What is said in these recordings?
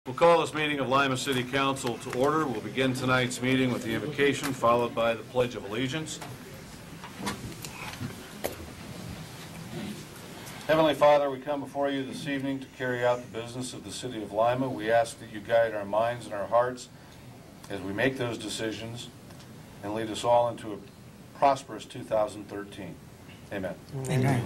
We'll call this meeting of Lima City Council to order. We'll begin tonight's meeting with the invocation, followed by the Pledge of Allegiance. Heavenly Father, we come before you this evening to carry out the business of the city of Lima. We ask that you guide our minds and our hearts as we make those decisions and lead us all into a prosperous 2013. Amen. Amen.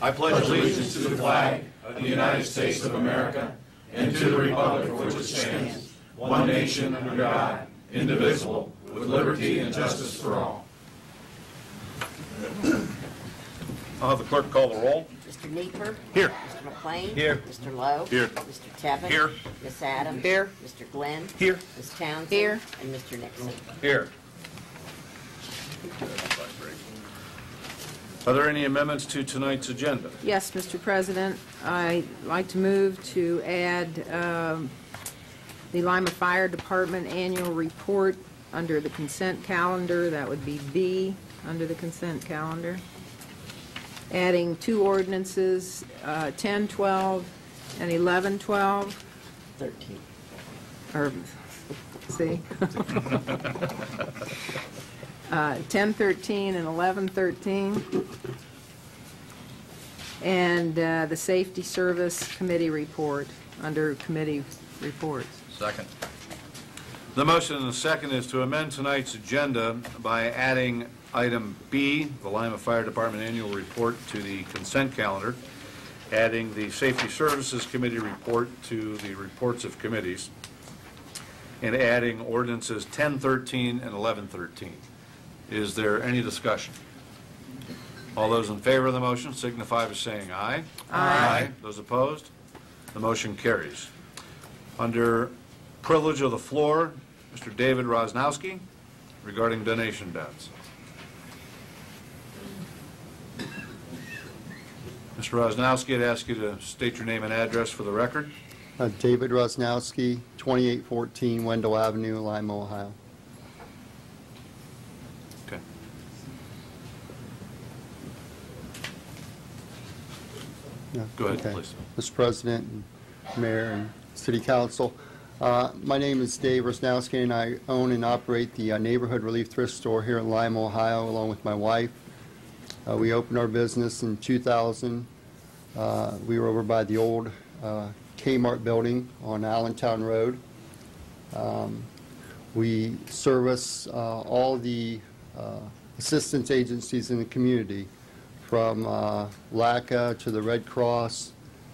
I pledge allegiance to the flag of the United States of America and to the republic for which it stands, one nation under God, indivisible, with liberty and justice for all. I'll have the clerk call the roll. Mr. Nieper. Here. Mr. McLean. Here. Mr. Lowe. Here. Mr. Tevin. Here. Miss Adams. Here. Mr. Glenn. Here. Miss Townsend. Here. And Mr. Nixon. Here. Are there any amendments to tonight's agenda? Yes, Mr. President. I'd like to move to add the Lima Fire Department annual report under the consent calendar. That would be B under the consent calendar. Adding two ordinances, 1012 and 1112. 13. Or, see? 1013 and 1113. And the Safety Service Committee report under committee reports. Second. The motion and the second is to amend tonight's agenda by adding item B, the Lima Fire Department annual report, to the consent calendar, adding the Safety Services Committee report to the reports of committees, and adding ordinances 1013 and 1113. Is there any discussion? All those in favor of the motion signify by saying aye. Aye. Those opposed? The motion carries. Under privilege of the floor, Mr. David Rosnowski, regarding donation beds. Mr. Rosnowski, I'd ask you to state your name and address for the record. David Rosnowski, 2814 Wendell Avenue, Lima, Ohio. Okay. Yeah, Go ahead, okay. please. Mr. President, and Mayor, and City Council. My name is Dave Rosnowski, and I own and operate the Neighborhood Relief Thrift Store here in Lima, Ohio, along with my wife. We opened our business in 2000. We were over by the old Kmart building on Allentown Road. We service all the assistance agencies in the community, from LACA to the Red Cross,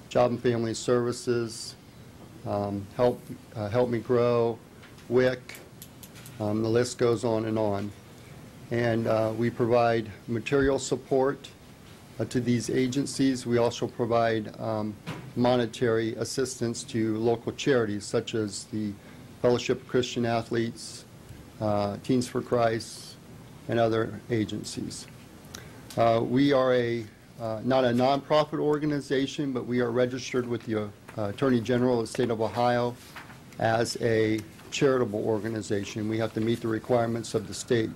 Job and Family Services, Help Me Grow, WIC, the list goes on and on. And we provide material support to these agencies. We also provide monetary assistance to local charities such as the Fellowship of Christian Athletes, Teens for Christ, and other agencies. We are not a nonprofit organization, but we are registered with the Attorney General of the State of Ohio as a charitable organization. We have to meet the requirements of the state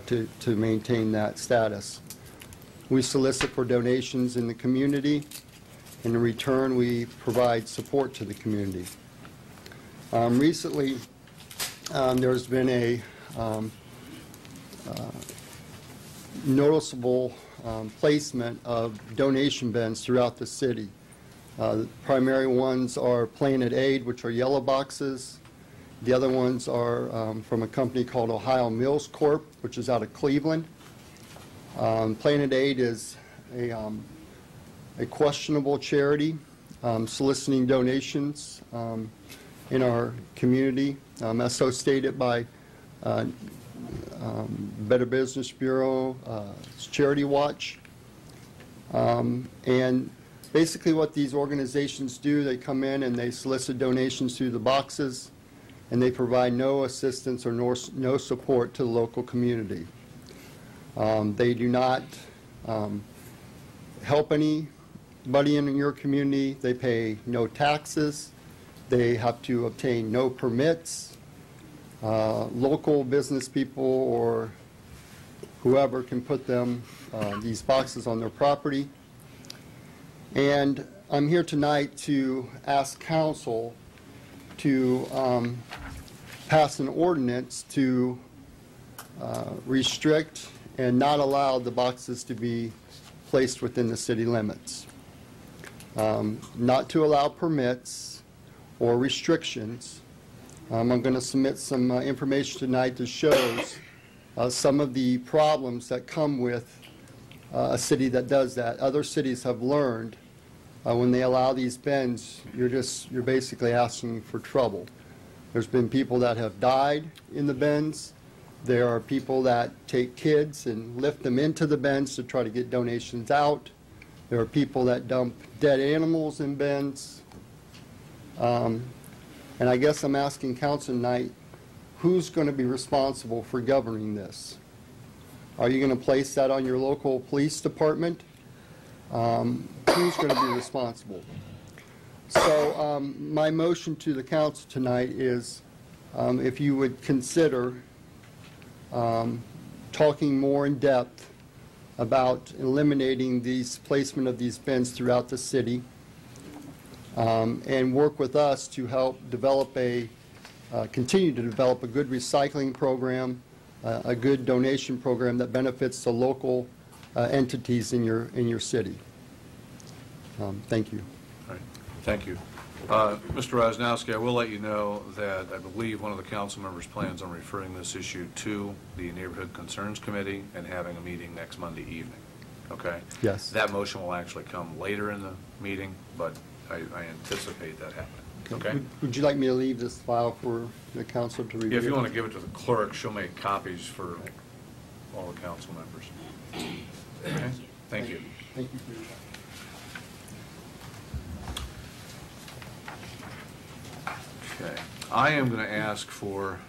to maintain that status. We solicit for donations in the community, and in return we provide support to the community. Recently there's been a noticeable placement of donation bins throughout the city. The primary ones are Planet Aid, which are yellow boxes. The other ones are from a company called Ohio Mills Corp., which is out of Cleveland. Planet Aid is a questionable charity soliciting donations in our community, as so stated by Better Business Bureau, Charity Watch. And basically what these organizations do, they come in and they solicit donations through the boxes, and they provide no assistance or no support to the local community. They do not help anybody in your community. They pay no taxes. They have to obtain no permits. Local business people or whoever can put them, these boxes on their property. And I'm here tonight to ask council to pass an ordinance to restrict and not allow the boxes to be placed within the city limits. Not to allow permits or restrictions. I'm going to submit some information tonight that shows some of the problems that come with a city that does that. Other cities have learned when they allow these bins, you're basically asking for trouble. There's been people that have died in the bins. There are people that take kids and lift them into the bins to try to get donations out. There are people that dump dead animals in bins. And I guess I'm asking council tonight, who's going to be responsible for governing this? Are you going to place that on your local police department? Who's going to be responsible? So my motion to the council tonight is if you would consider talking more in depth about eliminating these placement of these bins throughout the city, and work with us to help develop continue to develop a good recycling program, a good donation program that benefits the local entities in your city. Thank you. All right. Thank you. Mr. Rosnowski, I will let you know that I believe one of the council members plans on referring this issue to the Neighborhood Concerns Committee and having a meeting next Monday evening. Okay? Yes. That motion will actually come later in the meeting, but I anticipate that happening. Okay? Would you like me to leave this file for the council to review? If you want to give it to the clerk, she'll make copies for all the council members. Okay? Thank you. Thank you for your time. Okay. I am going to ask for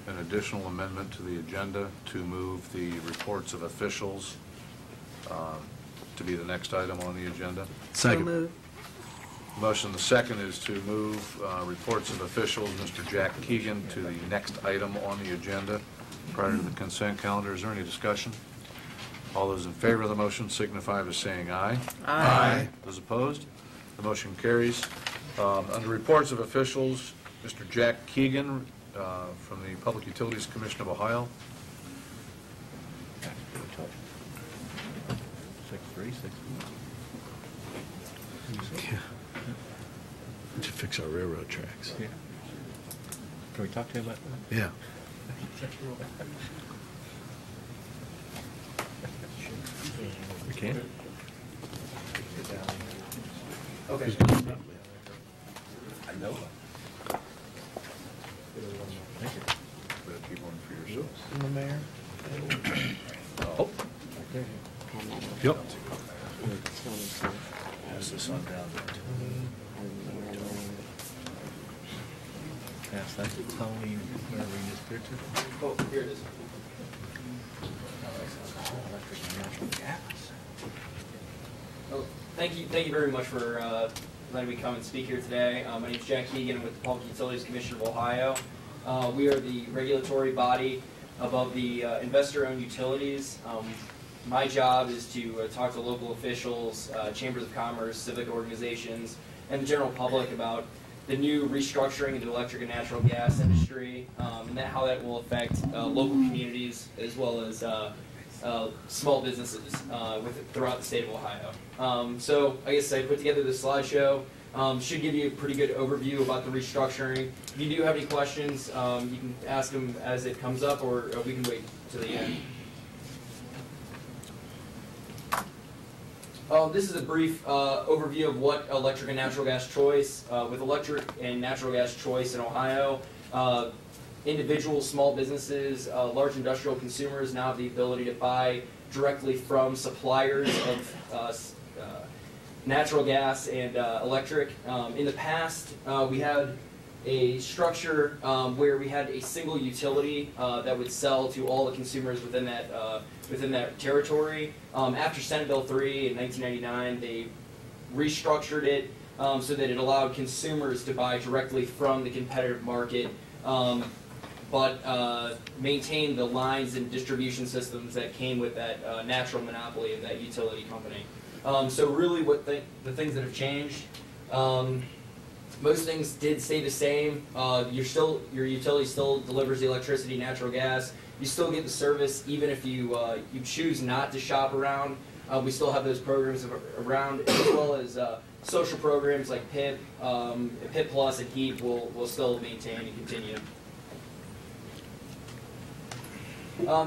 an additional amendment to the agenda to move the reports of officials to be the next item on the agenda. Second. So moved. Motion the second is to move reports of officials, Mr. Jack Keegan, to the next item on the agenda prior to the consent calendar. Is there any discussion? All those in favor of the motion signify by saying aye. Aye. Those opposed? The motion carries. Under reports of officials, Mr. Jack Keegan from the Public Utilities Commission of Ohio. 6'3", 6'4". To fix our railroad tracks. Yeah. Can we talk to you about that? Yeah. We can. Okay. I know. Thank you. Better keep one for yourself. The mayor. Oh. Yep. So, Pass this on down. Pass that to Tony, where we just picture. Oh, here it is. Electric and natural gas. Oh, thank you very much for letting me come and speak here today. My name is Jack Keegan with the Public Utilities Commission of Ohio. We are the regulatory body above the investor-owned utilities. My job is to talk to local officials, chambers of commerce, civic organizations, and the general public about the new restructuring of the electric and natural gas industry, and how that will affect local communities as well as small businesses throughout the state of Ohio. So I guess I put together this slideshow. Should give you a pretty good overview about the restructuring. If you do have any questions, you can ask them as it comes up, or we can wait to the end. This is a brief overview of what electric and natural gas choice. With electric and natural gas choice in Ohio, individual small businesses, large industrial consumers now have the ability to buy directly from suppliers of natural gas and electric. In the past, we had a structure where we had a single utility that would sell to all the consumers within that territory. After Senate Bill 3 in 1999, they restructured it so that it allowed consumers to buy directly from the competitive market, but maintain the lines and distribution systems that came with that natural monopoly of that utility company. So really what the things that have changed, Most things did stay the same. Your utility still delivers the electricity, natural gas. You still get the service even if you choose not to shop around. We still have those programs around, as well as social programs like PIP, PIP Plus, and HEAP will still maintain and continue.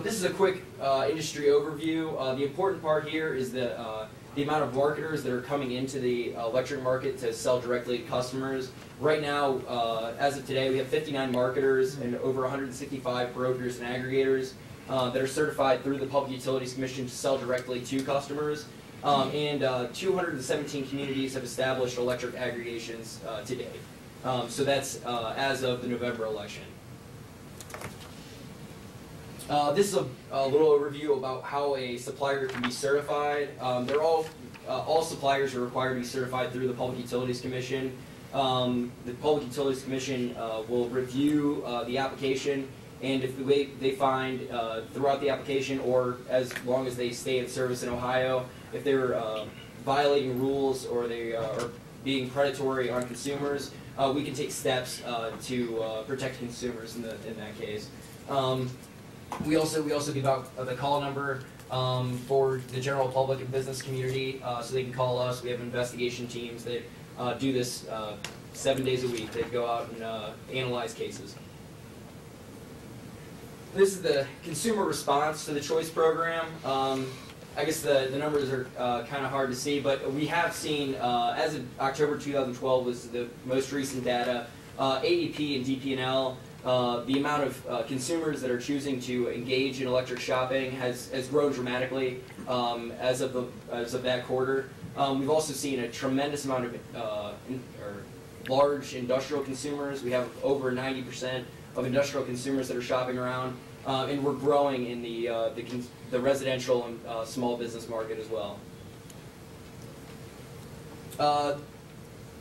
This is a quick industry overview. The important part here is that the amount of marketers that are coming into the electric market to sell directly to customers. Right now, as of today, we have 59 marketers and over 165 brokers and aggregators that are certified through the Public Utilities Commission to sell directly to customers. And 217 communities have established electric aggregations to date. So that's as of the November election. This is a little overview about how a supplier can be certified. They're all suppliers are required to be certified through the Public Utilities Commission. The Public Utilities Commission will review the application, and if they find throughout the application, or as long as they stay in service in Ohio, if they're violating rules or they are being predatory on consumers, we can take steps to protect consumers in that case. We also give out the call number for the general public and business community, so they can call us. We have investigation teams that do this 7 days a week. They go out and analyze cases. This is the consumer response to the choice program. I guess the numbers are kind of hard to see, but we have seen, as of October 2012 was the most recent data, AEP and DP&L, the amount of consumers that are choosing to engage in electric shopping has grown dramatically as of that quarter. We've also seen a tremendous amount of large industrial consumers. We have over 90% of industrial consumers that are shopping around, and we're growing in the residential and small business market as well.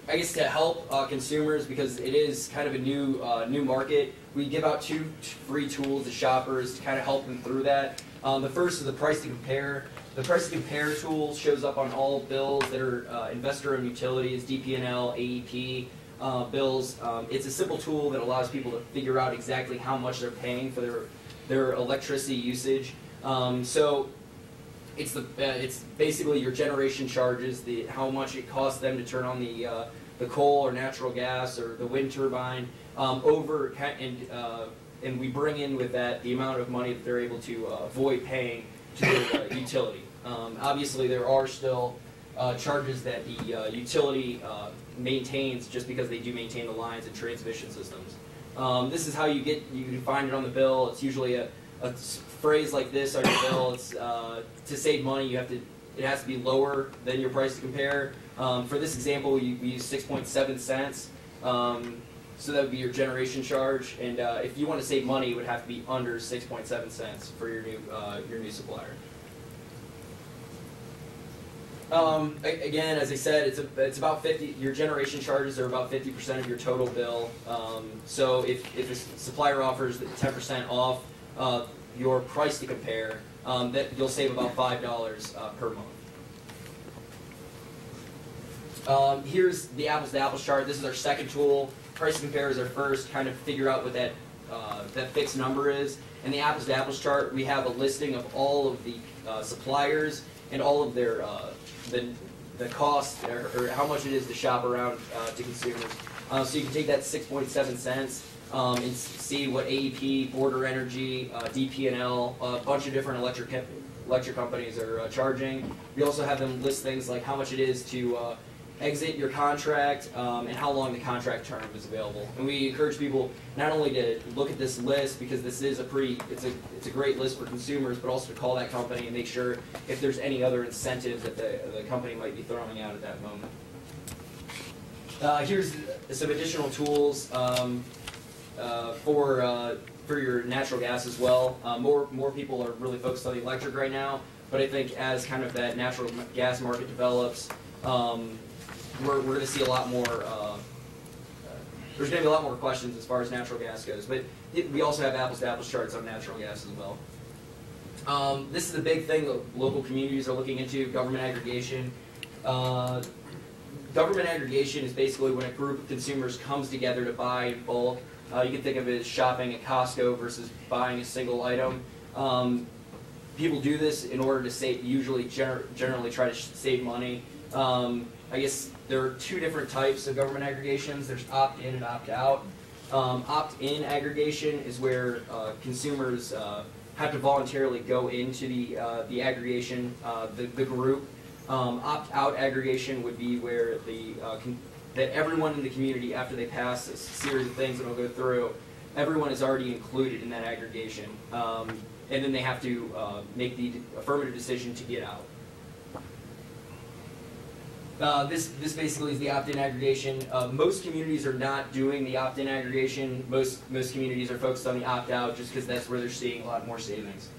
I guess to help consumers, because it is kind of a new market, we give out 2 free tools to shoppers to kind of help them through that. The first is the price to compare. The price to compare tool shows up on all bills that are investor-owned utilities, DP&L, AEP bills. It's a simple tool that allows people to figure out exactly how much they're paying for their electricity usage. So it's basically your generation charges, how much it costs them to turn on the coal or natural gas or the wind turbine, and we bring in with that the amount of money that they're able to avoid paying to their utility. Obviously, there are still charges that the utility maintains just because they do maintain the lines and transmission systems. This is how you can find it on the bill. It's usually a phrase like this on your bill. It's to save money, it has to be lower than your price to compare. For this example, we use 6.7 cents. So that would be your generation charge, and if you want to save money, it would have to be under 6.7 cents for your new supplier. Again, as I said, it's about 50. Your generation charges are about 50% of your total bill. So if a supplier offers 10% off your price to compare, that you'll save about $5 per month. Here's the apples to apples chart. This is our second tool. Price to compare is our first. Kind of figure out what that fixed number is. In the apples to apples chart, we have a listing of all of the suppliers and all of their the cost or how much it is to shop around to consumers. So you can take that 6.7 cents and see what AEP, Border Energy, DP&L, a bunch of different electric companies are charging. We also have them list things like how much it is to exit your contract and how long the contract term is available. And we encourage people not only to look at this list, because this is it's a great list for consumers, but also to call that company and make sure if there's any other incentives that the company might be throwing out at that moment. Here's some additional tools for your natural gas as well. More people are really focused on the electric right now, but I think as kind of that natural gas market develops, we're going to see a lot more. There's going to be a lot more questions as far as natural gas goes, but we also have apples to apples charts on natural gas as well. This is the big thing that local communities are looking into: government aggregation. Government aggregation is basically when a group of consumers comes together to buy in bulk. You can think of it as shopping at Costco versus buying a single item. People do this in order to save, usually generally try to save money. I guess there are two different types of government aggregations. There's opt-in and opt-out. Opt-in aggregation is where consumers have to voluntarily go into the aggregation, the group. Opt-out aggregation would be where that everyone in the community, after they pass a series of things that I'll go through, everyone is already included in that aggregation. And then they have to make the affirmative decision to get out. This basically is the opt-in aggregation. Most communities are not doing the opt-in aggregation. Most communities are focused on the opt-out just because that's where they're seeing a lot more savings.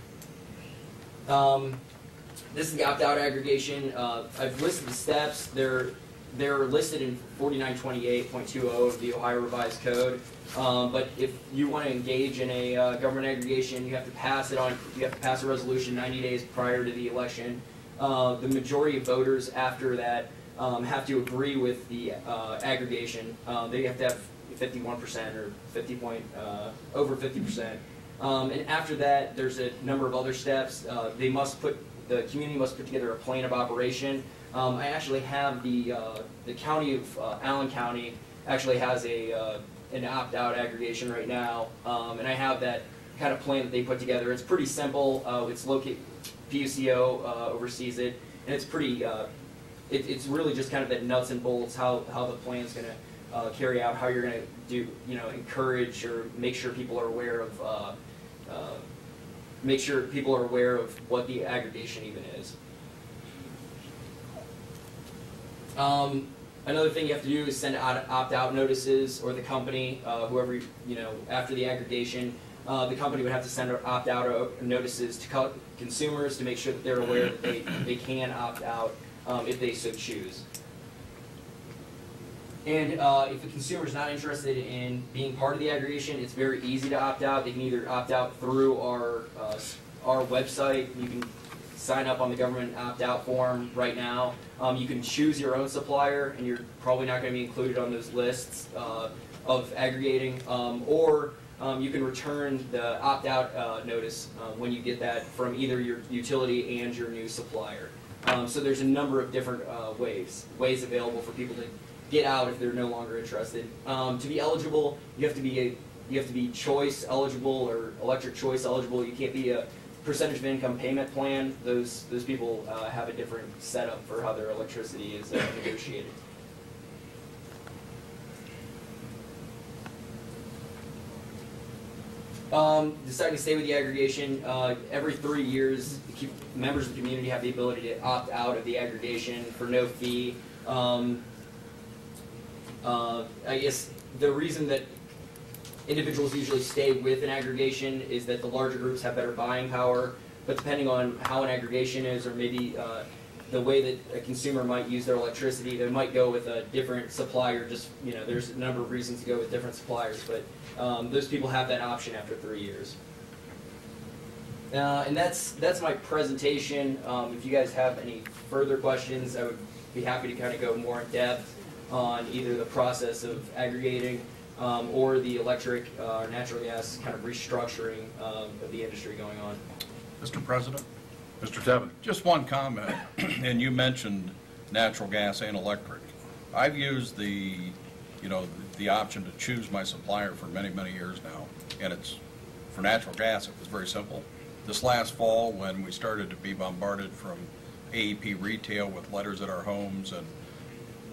This is the opt-out aggregation. I've listed the steps. They're listed in 4928.20 of the Ohio Revised Code. But if you want to engage in a government aggregation, you have to pass it on. You have to pass a resolution 90 days prior to the election. The majority of voters after that have to agree with the aggregation. They have to have 51% or over 50%. And after that, there's a number of other steps. The community must put together a plan of operation. I actually have the county of Allen County actually has an opt-out aggregation right now, and I have that kind of plan that they put together. It's pretty simple. It's located. PUCO oversees it, and it's pretty. It's really just kind of the nuts and bolts how the plan's going to carry out, how you're going to do, encourage or make sure people are aware of what the aggregation even is. Another thing you have to do is send out opt-out notices, or the company, whoever, after the aggregation, the company would have to send out opt-out notices to consumers to make sure that they're aware that they can opt out if they so choose. And if a consumer is not interested in being part of the aggregation, it's very easy to opt out. They can either opt out through our website. You can sign up on the government opt-out form right now. You can choose your own supplier, and you're probably not going to be included on those lists of aggregating. Or you can return the opt-out notice when you get that from either your utility and your new supplier. So there's a number of different ways available for people to get out if they're no longer interested. To be eligible, you have to be choice eligible or electric choice eligible. You can't be a percentage of income payment plan. Those people have a different setup for how their electricity is negotiated. Deciding to stay with the aggregation, every 3 years, members of the community have the ability to opt out of the aggregation for no fee. I guess the reason that individuals usually stay with an aggregation is that the larger groups have better buying power, but depending on how an aggregation is, or maybe the way that a consumer might use their electricity, they might go with a different supplier. Just, there's a number of reasons to go with different suppliers, but those people have that option after 3 years. And that's my presentation. If you guys have any further questions, I would be happy to kind of go more in depth on either the process of aggregating or the electric or natural gas kind of restructuring of the industry going on. Mr. President? Mr. Tevin. Just one comment, and you mentioned natural gas and electric. I've used the option to choose my supplier for many, many years now, and it's, for natural gas, it was very simple. This last fall, when we started to be bombarded from AEP retail with letters at our homes, and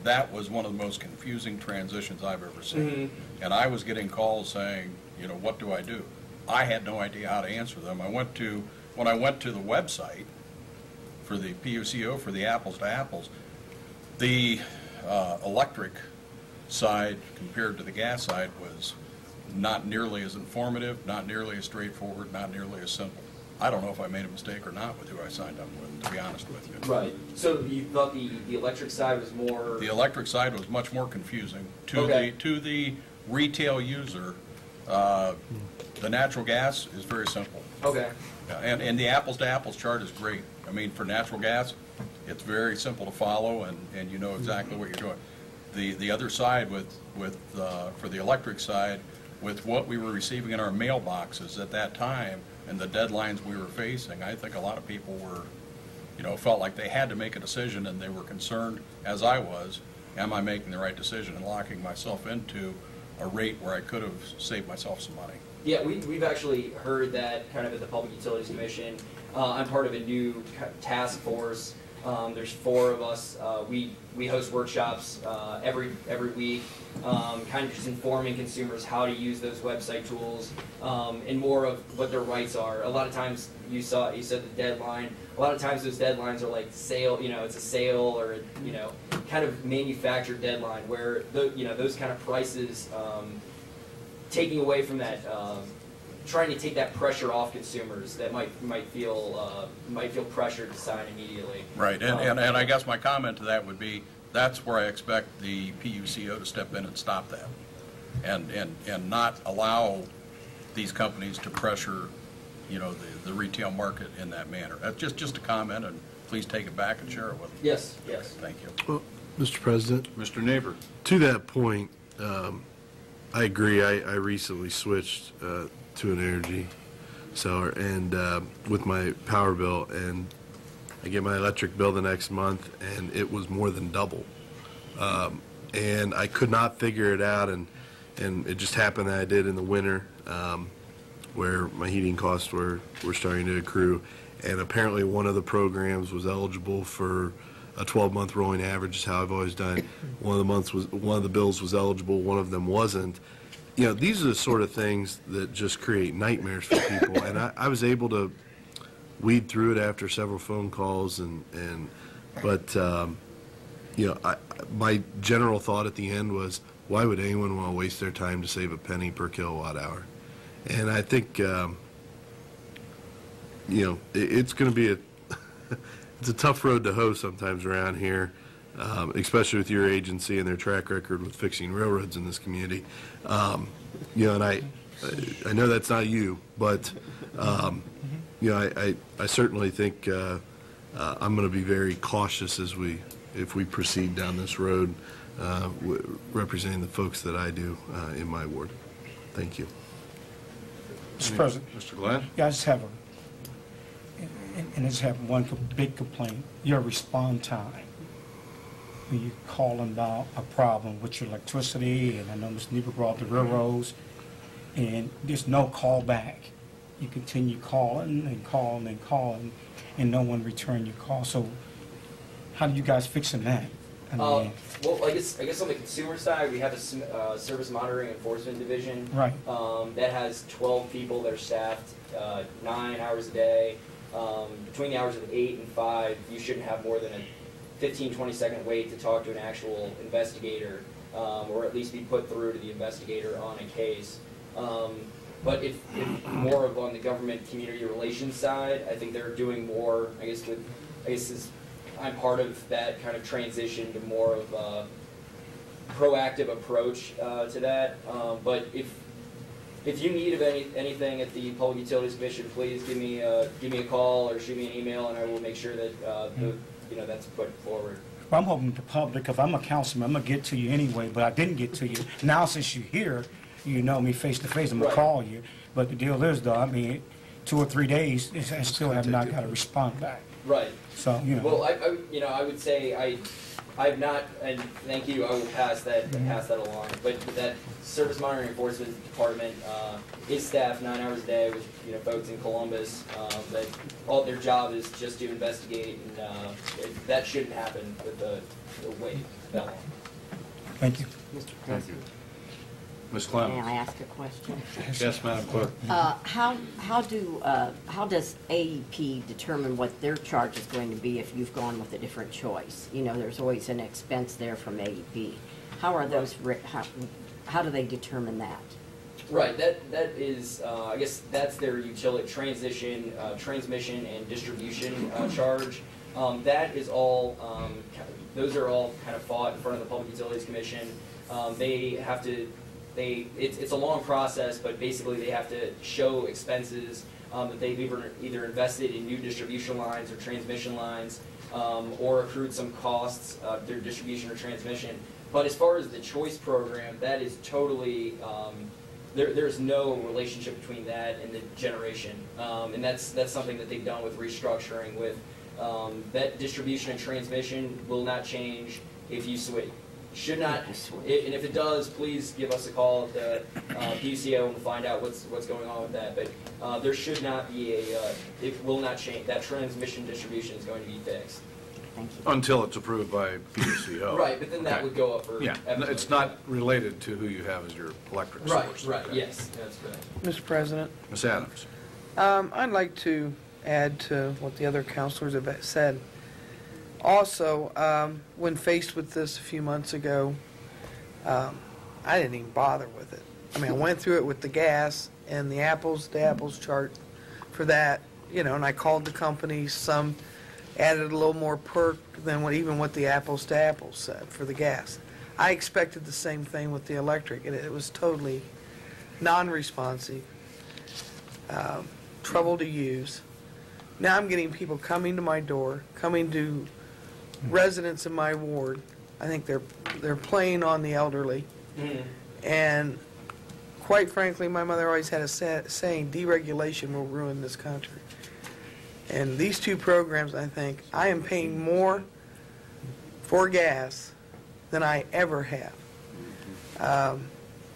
that was one of the most confusing transitions I've ever seen. Mm-hmm. And I was getting calls saying, what do I do? I had no idea how to answer them. When I went to the website for the PUCO, for the apples to apples, the electric side compared to the gas side was not nearly as informative, not nearly as straightforward, not nearly as simple. I don't know if I made a mistake or not with who I signed up with, to be honest with you. Right. So you thought the electric side was more... The electric side was much more confusing. To the retail user, the natural gas is very simple. Okay. And the apples to apples chart is great. I mean, for natural gas, it's very simple to follow, and you know exactly what you're doing. the other side for the electric side, with what we were receiving in our mailboxes at that time and the deadlines we were facing, I think a lot of people were, felt like they had to make a decision, and they were concerned, as I was, am I making the right decision and locking myself into a rate where I could have saved myself some money? Yeah, we've actually heard that kind of at the Public Utilities Commission. I'm part of a new task force. There's 4 of us. We host workshops every week, kind of just informing consumers how to use those website tools and more of what their rights are. A lot of times you said the deadline. A lot of times those deadlines are like sale. It's a sale or kind of manufactured deadline where those kind of prices taking away from that. Trying to take that pressure off consumers that might feel pressured to sign immediately. Right, and I guess my comment to that would be that's where I expect the PUCO to step in and stop that, and not allow these companies to pressure, the retail market in that manner. That's just a comment, and please take it back and share it with them. Yes. Thank you. Well, Mr. President, Mr. Neighbor. to that point, I agree. I recently switched to an energy seller, and with my power bill, and I get my electric bill the next month, and it was more than double. And I could not figure it out, and it just happened that I did in the winter, where my heating costs were starting to accrue, and apparently one of the programs was eligible for a 12-month rolling average, is how I've always done it. One of the bills was eligible, one of them wasn't. These are the sort of things that just create nightmares for people, and I was able to weed through it after several phone calls, but my general thought at the end was, why would anyone want to waste their time to save a penny per kilowatt hour? And I think it's going to be it's a tough road to hoe sometimes around here. Especially with your agency and their track record with fixing railroads in this community. And I know that's not you, but, I certainly think I'm going to be very cautious if we proceed down this road representing the folks that I do in my ward. Thank you. Mr. President. Mr. Glenn? Yeah, I just have one big complaint. Your respond time. When you calling about a problem with your electricity, and I know Ms. Niebuhr brought up the railroads, and there's no call back. You continue calling and calling and calling, and no one return your call. So how do you guys fixing that? Well, I guess on the consumer side, we have a service monitoring enforcement division. Right. That has 12 people that are staffed 9 hours a day. Between the hours of 8 and 5, you shouldn't have more than a 15-20 second wait to talk to an actual investigator, or at least be put through to the investigator on a case. But if more of on the government community relations side, I think they're doing more. I'm part of that kind of transition to more of a proactive approach to that. But if you need of anything at the Public Utilities Commission, please give me a call or shoot me an email, and I will make sure that that's put forward. Well, I'm hoping the public, if I'm a councilman, I'm going to get to you anyway, but I didn't get to you. Now, since you're here, you know me face to face, I'm going to call you. But the deal is, though, 2 or 3 days, I still have not got a response back. Right. So, Well, I would say I've not, and thank you, I will pass that along. But that Service Monitoring Enforcement Department is staffed 9 hours a day with folks in Columbus. That all their job is just to investigate, and that shouldn't happen with the wait that long. Thank you. Mr. President, Ms. may Clemens? I ask a question? Yes, Madam Clerk. How does AEP determine what their charge is going to be if you've gone with a different choice? There's always an expense there from AEP. How are those? How do they determine that? Right. That is, I guess that's their utility transmission and distribution charge. That is all. Those are all kind of fought in front of the Public Utilities Commission. They have to. It's a long process, but basically they have to show expenses that they've either invested in new distribution lines or transmission lines, or accrued some costs of their distribution or transmission. But as far as the choice program, that is totally, there's no relationship between that and the generation. And that's something that they've done with restructuring with, that distribution and transmission will not change if you switch. Should not, and if it does, please give us a call at the PUCO and find out what's going on with that. But there should not be it will not change. That transmission distribution is going to be fixed. Until it's approved by PUCO. Right, but then that Okay. would go up for. Yeah, it's not related to who you have as your electric source. Right, Okay. yes, that's correct. Mr. President, Ms. Adams. I'd like to add to what the other counselors have said. Also, when faced with this a few months ago, I didn't even bother with it. I mean, I went through it with the gas and the apples chart for that, you know, and I called the companies. Some added a little more perk than what the apples to apples said for the gas. I expected the same thing with the electric, and it was totally non-responsive, trouble to use. Now I'm getting people coming to my door, coming to residents in my ward. I think they're playing on the elderly. And quite frankly, my mother always had a saying, deregulation will ruin this country. And these two programs, I think, I am paying more for gas than I ever have.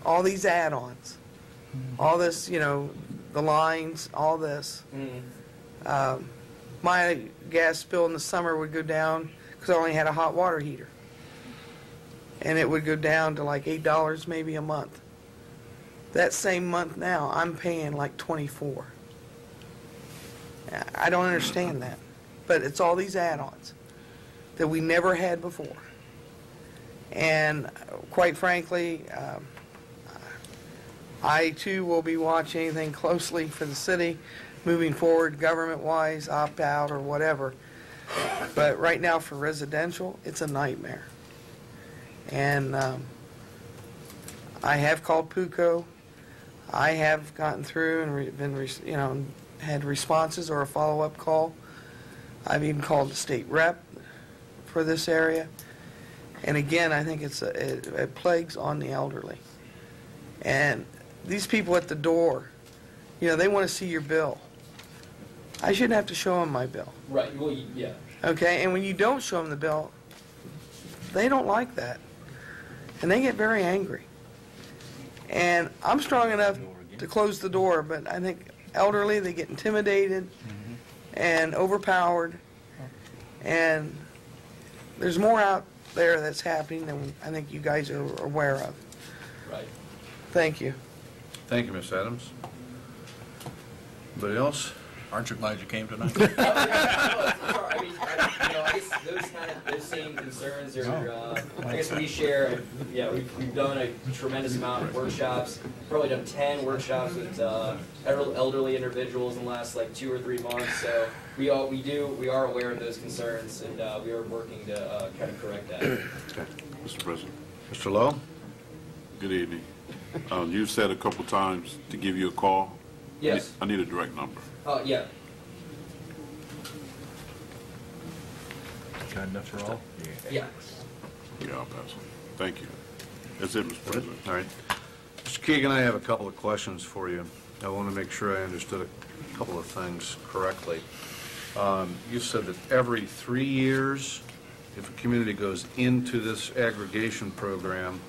All these add-ons, all this, you know, the lines, all this. My gas bill in the summer would go down because I only had a hot water heater. And it would go down to like $8 maybe a month. That same month now, I'm paying like $24. I don't understand that. But it's all these add-ons that we never had before. And quite frankly, I too will be watching anything closely for the city moving forward, government-wise, opt-out or whatever. But right now for residential, it's a nightmare. And I have called PUCO. I have gotten through and had responses or a follow-up call. I've even called the state rep for this area. And again, I think it plagues on the elderly. And these people at the door, you know, they want to see your bill. I shouldn't have to show them my bill. Right. Well, yeah. Okay, and when you don't show them the bill, they don't like that. And they get very angry. And I'm strong enough to close the door, but I think elderly, they get intimidated and overpowered. And there's more out there that's happening than I think you guys are aware of. Right. Thank you. Thank you, Ms. Adams. Anybody else? Aren't you glad you came tonight? I mean, I guess those same concerns are, I guess we share. Yeah, we've done a tremendous amount of workshops. Probably done 10 workshops with elderly individuals in the last like 2 or 3 months. So we are aware of those concerns, and we are working to kind of correct that. Okay. Mr. President, Mr. Lowe? good evening. You've said a couple times to give you a call. Yes. I need a direct number. Yeah. Got enough for all? Yeah. Yeah, I'll pass it. Thank you. That's it, Mr. President. All right. Mr. Keegan, I have a couple of questions for you. I want to make sure I understood a couple of things correctly. You said that every 3 years, if a community goes into this aggregation program,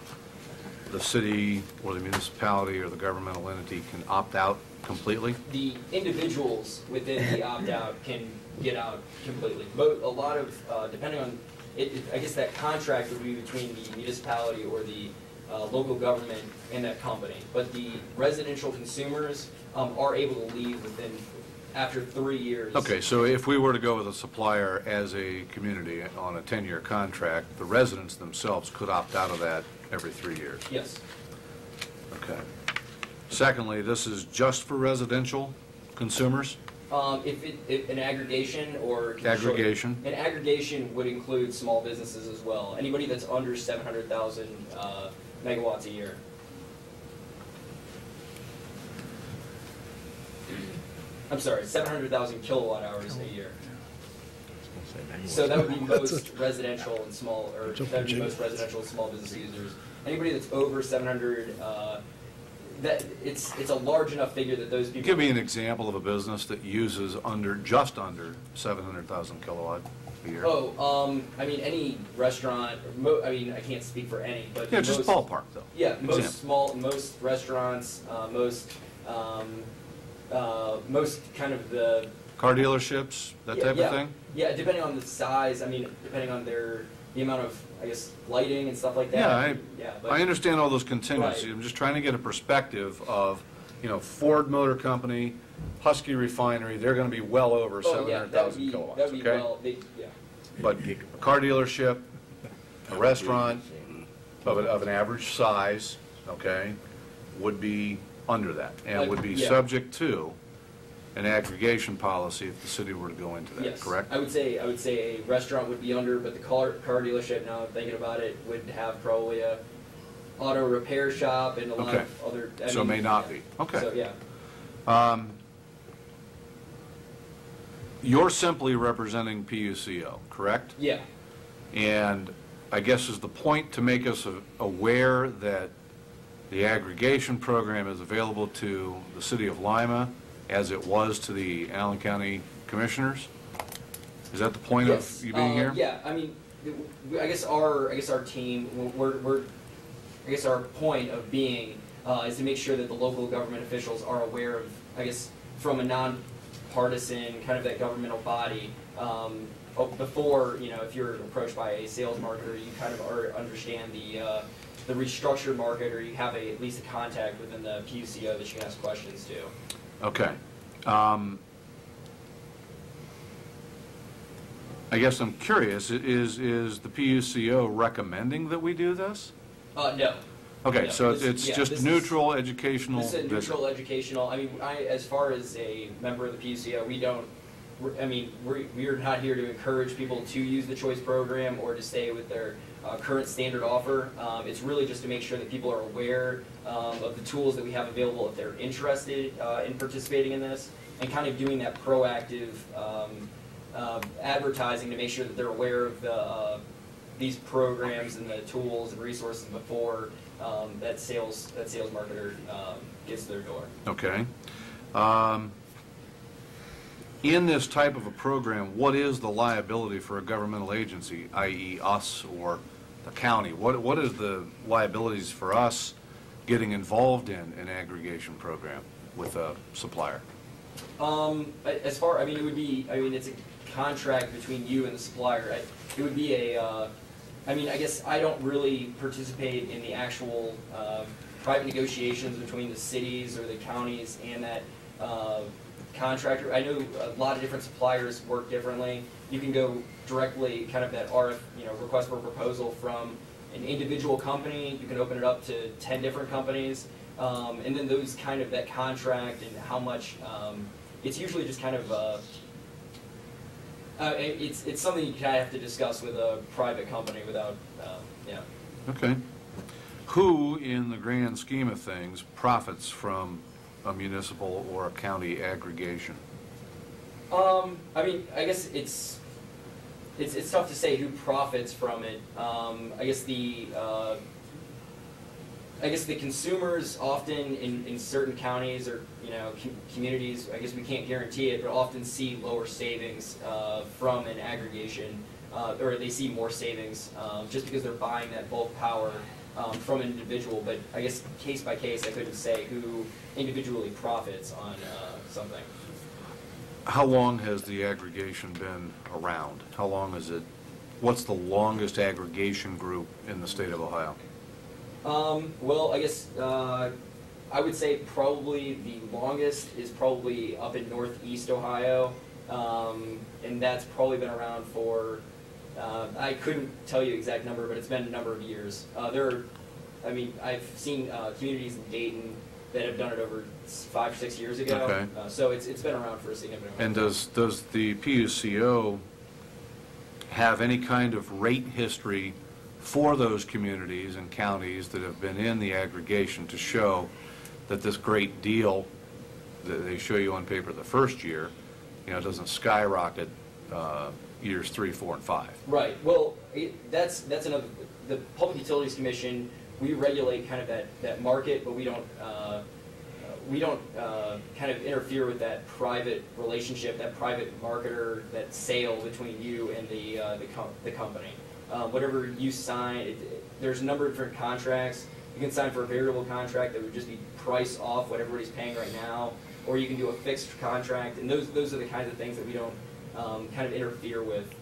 the city or the municipality or the governmental entity can opt out completely? The individuals within the opt-out can get out completely. But a lot of, depending on, I guess that contract would be between the municipality or the local government and that company. But the residential consumers are able to leave after 3 years. Okay, so if we were to go with a supplier as a community on a 10-year contract, the residents themselves could opt out of that every 3 years? Yes. Okay. Secondly, this is just for residential consumers? If an aggregation or... Aggregation. An aggregation would include small businesses as well. Anybody that's under 700,000 megawatts a year. I'm sorry, 700,000 kilowatt hours a year. So that would be most residential and small, or that would be most residential and small business users. Anybody that's over 700, that it's a large enough figure that those people. Give me an example of a business that uses just under 700,000 kilowatt a year. Oh, I mean, any restaurant, I mean, I can't speak for any, but Yeah, just ballpark though. Yeah, Example. most restaurants, most kind of the Car dealerships, that type of thing? Yeah, depending on the size, I mean, depending on the amount of, I guess, lighting and stuff like that. Yeah, I understand all those contingencies. Right. I'm just trying to get a perspective of, Ford Motor Company, Husky Refinery, they're going to be well over Oh, yeah, that would 700,000 be, kilowatts, that would be okay? well, yeah. But a car dealership, a restaurant of an average size, okay, would be under that, and would be Yeah. subject to an aggregation policy if the city were to go into that, Yes. correct? I would say a restaurant would be under, but the car dealership, now I'm thinking about it, would have probably a auto repair shop and a lot Okay. of other. So it may not be. Okay. So, yeah. You're simply representing PUCO, correct? Yeah. And I guess is the point to make us aware that the aggregation program is available to the city of Lima as it was to the Allen County Commissioners? Is that the point Yes. of you being here? Yeah. I mean, I guess our team, I guess our point of being is to make sure that the local government officials are aware of, I guess, from a non-partisan kind of that governmental body. Before, if you're approached by a sales marketer, you kind of understand the restructured market, or you have at least a contact within the PUCO that you can ask questions to. Okay. I guess I'm curious, is the PUCO recommending that we do this? No. Okay, No, so this- it's yeah, just this is- neutral educational This is a visit. neutral educational. I mean, as far as a member of the PUCO, we are not here to encourage people to use the choice program or to stay with their current standard offer. It's really just to make sure that people are aware of the tools that we have available if they're interested in participating in this, and kind of doing that proactive advertising to make sure that they're aware of these programs and the tools and resources before that sales marketer gets to their door. Okay. In this type of a program, what is the liability for a governmental agency, i.e. us or the county? What is the liabilities for us getting involved in an aggregation program with a supplier? As far, it would be, it's a contract between you and the supplier. It would be I guess I don't really participate in the actual private negotiations between the cities or the counties and that contractor. I know a lot of different suppliers work differently. You can go directly, kind of that request for proposal from an individual company. You can open it up to 10 different companies, and then those kind of that contract and how much. It's usually just kind of. It's something you kind of have to discuss with a private company without. Yeah. Okay. Who, in the grand scheme of things, profits from a municipal or a county aggregation? I guess it's tough to say who profits from it. I guess the consumers often in certain counties or communities, I guess we can't guarantee it, but often see lower savings from an aggregation, or they see more savings just because they're buying that bulk power from an individual. But I guess case by case, I couldn't say who individually profits on something. How long has the aggregation been around? How long is it? What's the longest aggregation group in the state of Ohio? Well, I guess I would say probably the longest is probably up in Northeast Ohio, and that's probably been around for, I couldn't tell you the exact number, but it's been a number of years. I've seen communities in Dayton that have done it over 5 or 6 years ago, Okay. so it's been around for a significant amount. And does the PUCO have any kind of rate history for those communities and counties that have been in the aggregation to show that this great deal that they show you on paper the first year, doesn't skyrocket, years 3, 4, and 5. Right. Well, that's another. The Public Utilities Commission, we regulate kind of that market, but we don't kind of interfere with that private relationship, that private marketer, that sale between you and the company. Whatever you sign, there's a number of different contracts. You can sign for a variable contract that would just be price off what everybody's paying right now, or you can do a fixed contract, and those are the kinds of things that we don't kind of interfere with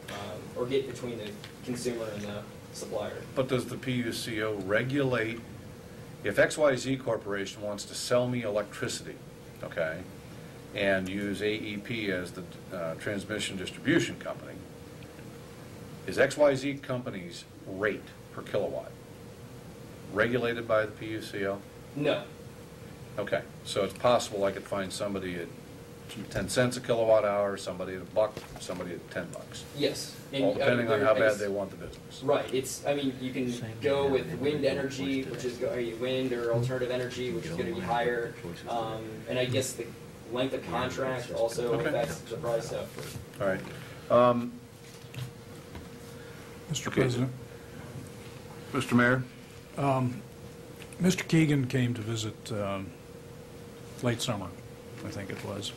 or get between the consumer and the supplier. But does the PUCO regulate, if XYZ Corporation wants to sell me electricity, okay, and use AEP as the transmission distribution company, is XYZ Company's rate per kilowatt regulated by the PUCO? No. Okay, so it's possible I could find somebody at 10 cents a kilowatt hour, somebody at $1, somebody at $10. Yes. All depending on how bad they want the business. Right. I mean, you can go with wind energy, which is wind or alternative energy, which is going to be higher. And I guess the length of contract also affects the price. So. All right. Mr. President. Mr. Mayor. Mr. Keegan came to visit late summer, I think it was,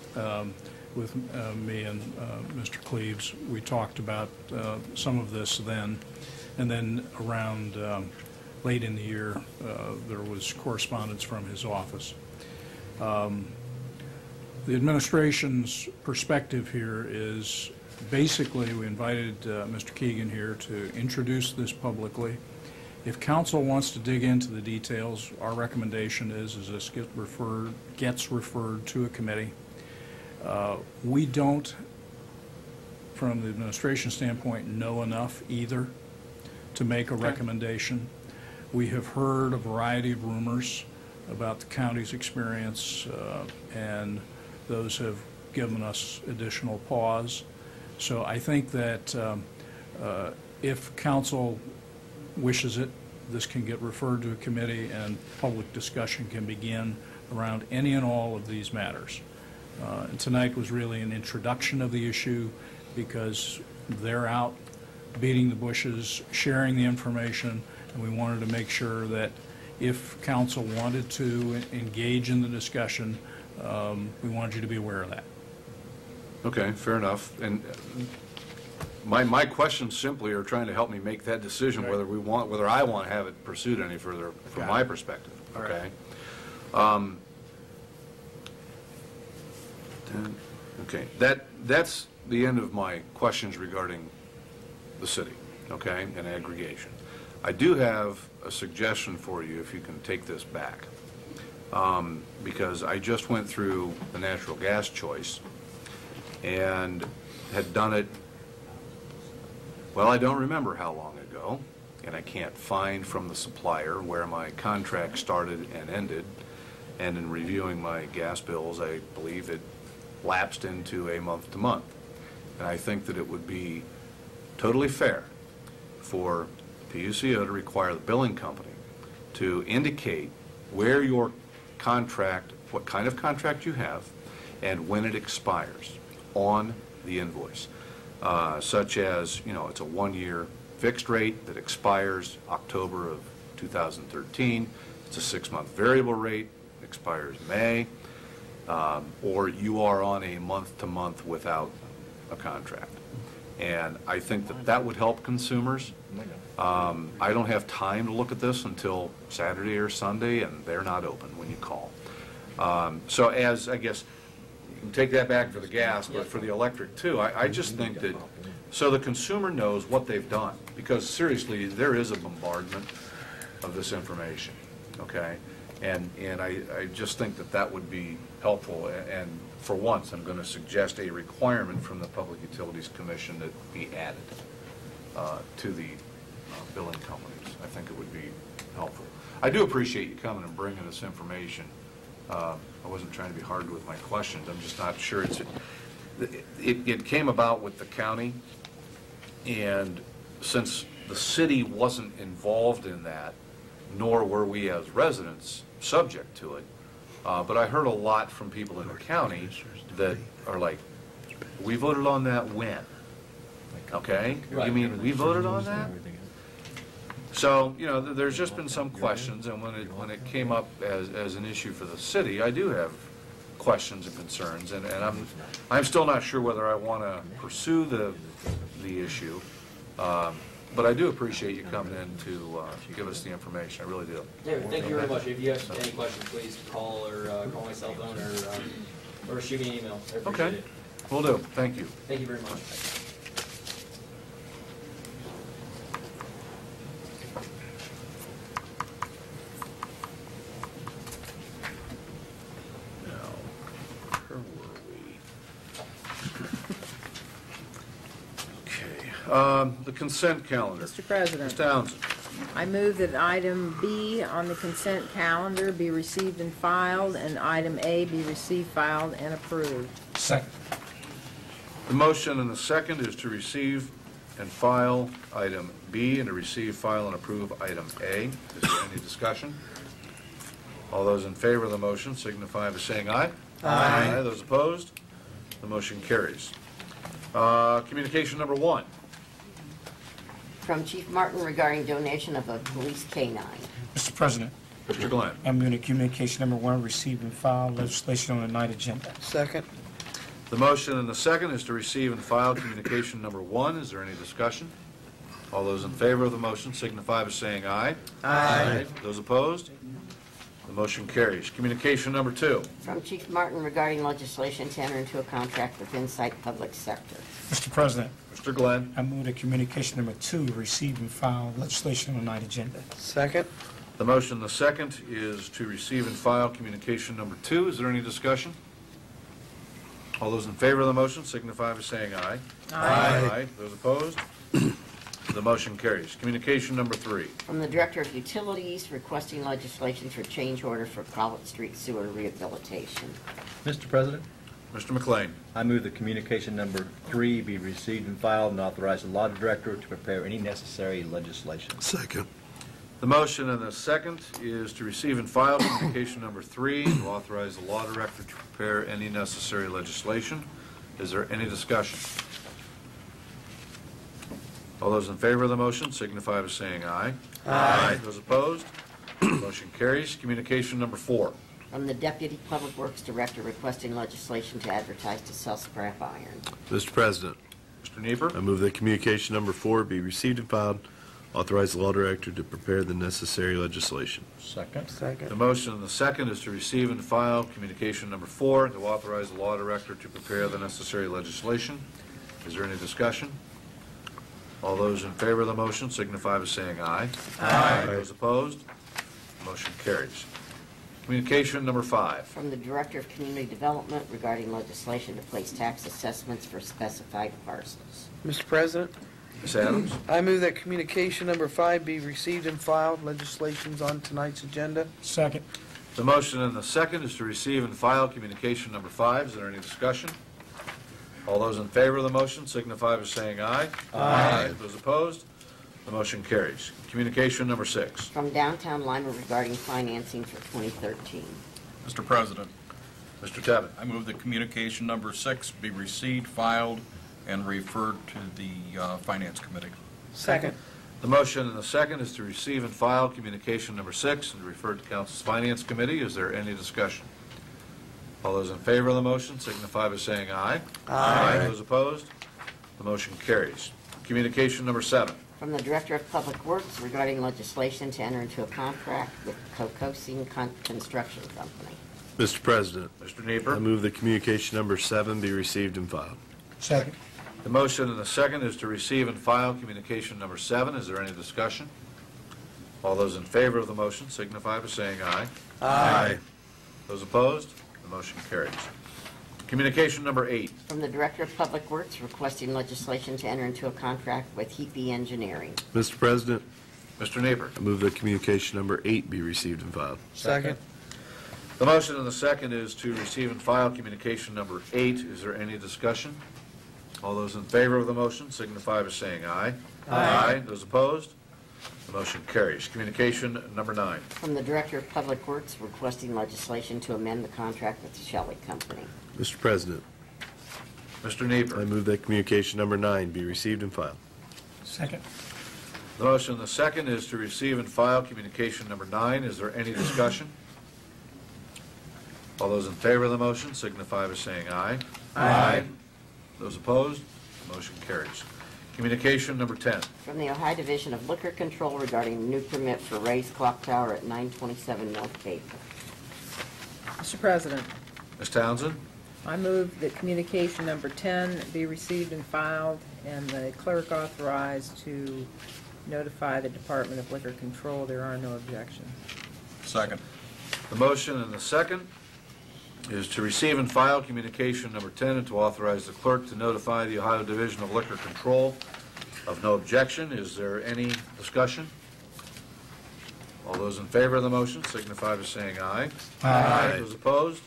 with me and Mr. Cleaves. We talked about some of this then, and then around late in the year, there was correspondence from his office. The administration's perspective here is basically we invited Mr. Keegan here to introduce this publicly. If council wants to dig into the details, our recommendation is this gets referred to a committee. We don't, from the administration standpoint, know enough either to make a recommendation. We have heard a variety of rumors about the county's experience, and those have given us additional pause. So I think that if council wishes it, this can get referred to a committee and public discussion can begin around any and all of these matters. And tonight was really an introduction of the issue because they're out beating the bushes, sharing the information, and we wanted to make sure that if council wanted to engage in the discussion, we wanted you to be aware of that. Okay, fair enough. And my questions simply are trying to help me make that decision Right. whether I want to have it pursued any further from my perspective. All Okay. right. Okay. That's the end of my questions regarding the city, okay, and aggregation. I do have a suggestion for you if you can take this back, because I just went through the natural gas choice and had done it, well, I don't remember how long ago, and I can't find from the supplier where my contract started and ended, and in reviewing my gas bills, I believe it lapsed into a month-to-month. And I think that it would be totally fair for PUCO to require the billing company to indicate where your contract, what kind of contract you have, and when it expires on the invoice. Such as, you know, it's a one-year fixed rate that expires October of 2013. It's a 6-month variable rate, expires May. Or you are on a month-to-month without a contract. And I think that that would help consumers. I don't have time to look at this until Saturday or Sunday, and they're not open when you call. So as, I guess, you can take that back for the gas, but for the electric too, I just think that, so the consumer knows what they've done. Because seriously, there is a bombardment of this information, okay? And I just think that that would be helpful. And for once, I'm going to suggest a requirement from the Public Utilities Commission that be added to the billing companies. I think it would be helpful. I do appreciate you coming and bringing this information. I wasn't trying to be hard with my questions. I'm just not sure it came about with the county, and since the city wasn't involved in that, nor were we as residents subject to it, but I heard a lot from people in the county that are like, we voted on that when? Okay? You Right. mean we voted on that? So, you know, there's just been some questions, and when it came up as an issue for the city, I do have questions and concerns, and I'm still not sure whether I want to pursue the issue, but I do appreciate you coming in to give us the information, I really do. Yeah, thank you very much. If you have any questions, please call call my cell phone or shoot me an email. I appreciate Okay, it. will do, thank you. Thank you very much. Now, where were we? Okay, the consent calendar. Mr. President, Ms. Townsend. I move that item B on the consent calendar be received and filed, and item A be received, filed, and approved. Second. The motion and the second is to receive and file item B and to receive, file, and approve item A. Is there any discussion? All those in favor of the motion signify by saying aye. Aye. Those opposed? The motion carries. Communication number 1. From Chief Martin regarding donation of a police K-9. Mr. President, Mr. Glenn. I'm moving to communication number 1, receive and file legislation on the night agenda. Second. The motion and the second is to receive and file communication number 1. Is there any discussion? All those in favor of the motion signify by saying aye. Aye. Those opposed? The motion carries. Communication number 2. From Chief Martin regarding legislation to enter into a contract with Insight Public Sector. Mr. President, Mr. Glenn. I move to communication number 2, receive and file legislation on the night agenda. Second. The motion and the second is to receive and file communication number 2. Is there any discussion? All those in favor of the motion signify by saying aye. Aye. Those opposed? The motion carries. Communication number 3. From the Director of Utilities requesting legislation for change order for College Street sewer rehabilitation. Mr. President, Mr. McLean. I move that communication number 3 be received and filed and authorize the law director to prepare any necessary legislation. Second. The motion and the second is to receive and file communication number 3, to authorize the law director to prepare any necessary legislation. Is there any discussion? All those in favor of the motion signify by saying aye. Aye. Those opposed? Motion carries. Communication number 4. From the Deputy Public Works Director requesting legislation to advertise to sell scrap iron. Mr. President, Mr. Nieper. I move that communication number 4 be received and filed, authorize the law director to prepare the necessary legislation. Second. The Second. motion and the second is to receive and file communication number 4, to authorize the law director to prepare the necessary legislation. Is there any discussion? All those in favor of the motion signify by saying aye. Aye. Those opposed? Motion carries. Communication number 5. From the Director of Community Development regarding legislation to place tax assessments for specified parcels. Mr. President, Ms. Adams. I move that communication number 5 be received and filed. Legislation's on tonight's agenda. Second. The motion and the second is to receive and file communication number 5. Is there any discussion? All those in favor of the motion signify by saying aye. Aye. Those opposed? The motion carries. Communication number 6. From Downtown Lima regarding financing for 2013. Mr. President, Mr. Tevitt. I move that communication number 6 be received, filed, and referred to the Finance Committee. Second. The motion and the second is to receive and file communication number 6 and refer to Council's Finance Committee. Is there any discussion? All those in favor of the motion signify by saying aye. Aye. Those opposed? The motion carries. Communication number 7. From the Director of Public Works regarding legislation to enter into a contract with Cocosine Construction Company. Mr. President, Mr. I Nieper. move that communication number 7 be received and filed. Second. The motion and the second is to receive and file communication number 7. Is there any discussion? All those in favor of the motion signify by saying aye. Aye. Those opposed? The motion carries. Communication number 8. From the Director of Public Works requesting legislation to enter into a contract with Heapy Engineering. Mr. President, Mr. Nieper. I move that communication number 8 be received and filed. Second. The motion and the second is to receive and file communication number 8. Is there any discussion? All those in favor of the motion signify by saying aye. Aye. Those opposed? The motion carries. Communication number 9. From the Director of Public Works requesting legislation to amend the contract with the Shelley Company. Mr. President, Mr. I Nieper. move that communication number 9 be received and filed. Second. The motion and the second is to receive and file communication number 9. Is there any discussion? All those in favor of the motion signify by saying aye. Aye. Those opposed? Motion carries. Communication number 10. From the Ohio Division of Liquor Control regarding a new permit for raised clock tower at 927 North Cape. Mr. President, Ms. Townsend? I move that communication number 10 be received and filed, and the clerk authorized to notify the Department of Liquor Control. There are no objections. Second. The motion and the second is to receive and file communication number 10 and to authorize the clerk to notify the Ohio Division of Liquor Control of no objection. Is there any discussion? All those in favor of the motion signify by saying aye. Aye. Those opposed?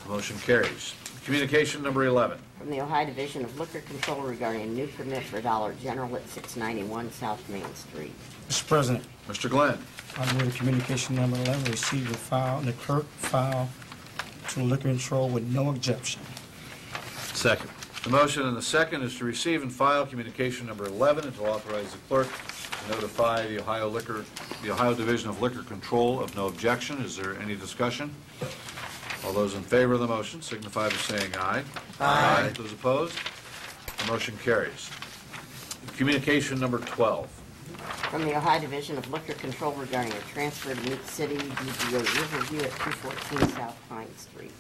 The motion carries. Communication number 11. From the Ohio Division of Liquor Control regarding a new permit for Dollar General at 691 South Main Street. Mr. President, Mr. Glenn. I move communication number 11 receive and file, and the clerk file to liquor control with no objection. Second. The motion and the second is to receive and file communication number 11 and to authorize the clerk to notify the Ohio Division of Liquor Control of no objection. Is there any discussion? All those in favor of the motion signify by saying aye. Aye. Those opposed? The motion carries. Communication number 12. From the Ohio Division of Liquor Control regarding a transfer to Lima City DBA Riverview at 214 South Pine Street.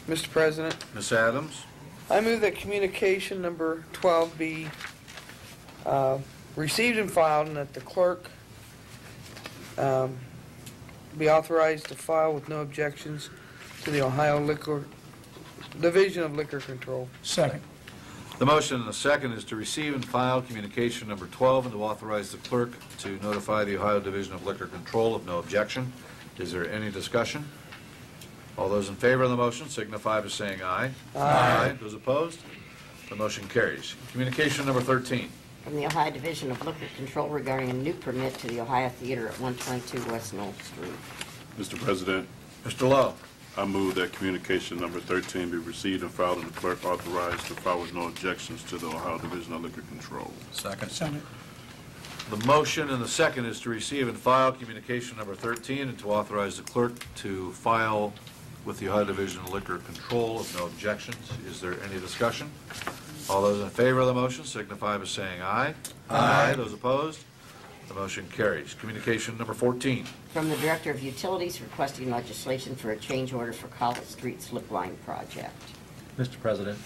Mr. President, Ms. Adams? I move that communication number 12 be received and filed, and that the clerk be authorized to file with no objections to the Ohio Division of Liquor Control. Second. The motion and the second is to receive and file communication number 12 and to authorize the clerk to notify the Ohio Division of Liquor Control of no objection. Is there any discussion? All those in favor of the motion signify by saying aye. Aye. Those opposed? The motion carries. Communication number 13. From the Ohio Division of Liquor Control regarding a new permit to the Ohio Theater at 122 West Knoll Street. Mr. President, Mr. Lowe. I move that communication number 13 be received and filed, and the clerk authorized to file with no objections to the Ohio Division of Liquor Control. Second. The motion and the second is to receive and file communication number 13 and to authorize the clerk to file with the Ohio Division of Liquor Control of no objections. Is there any discussion? All those in favor of the motion signify by saying aye. Aye. Those opposed? The motion carries. Communication number 14. From the Director of Utilities requesting legislation for a change order for College Street Slip Line Project. Mr. President,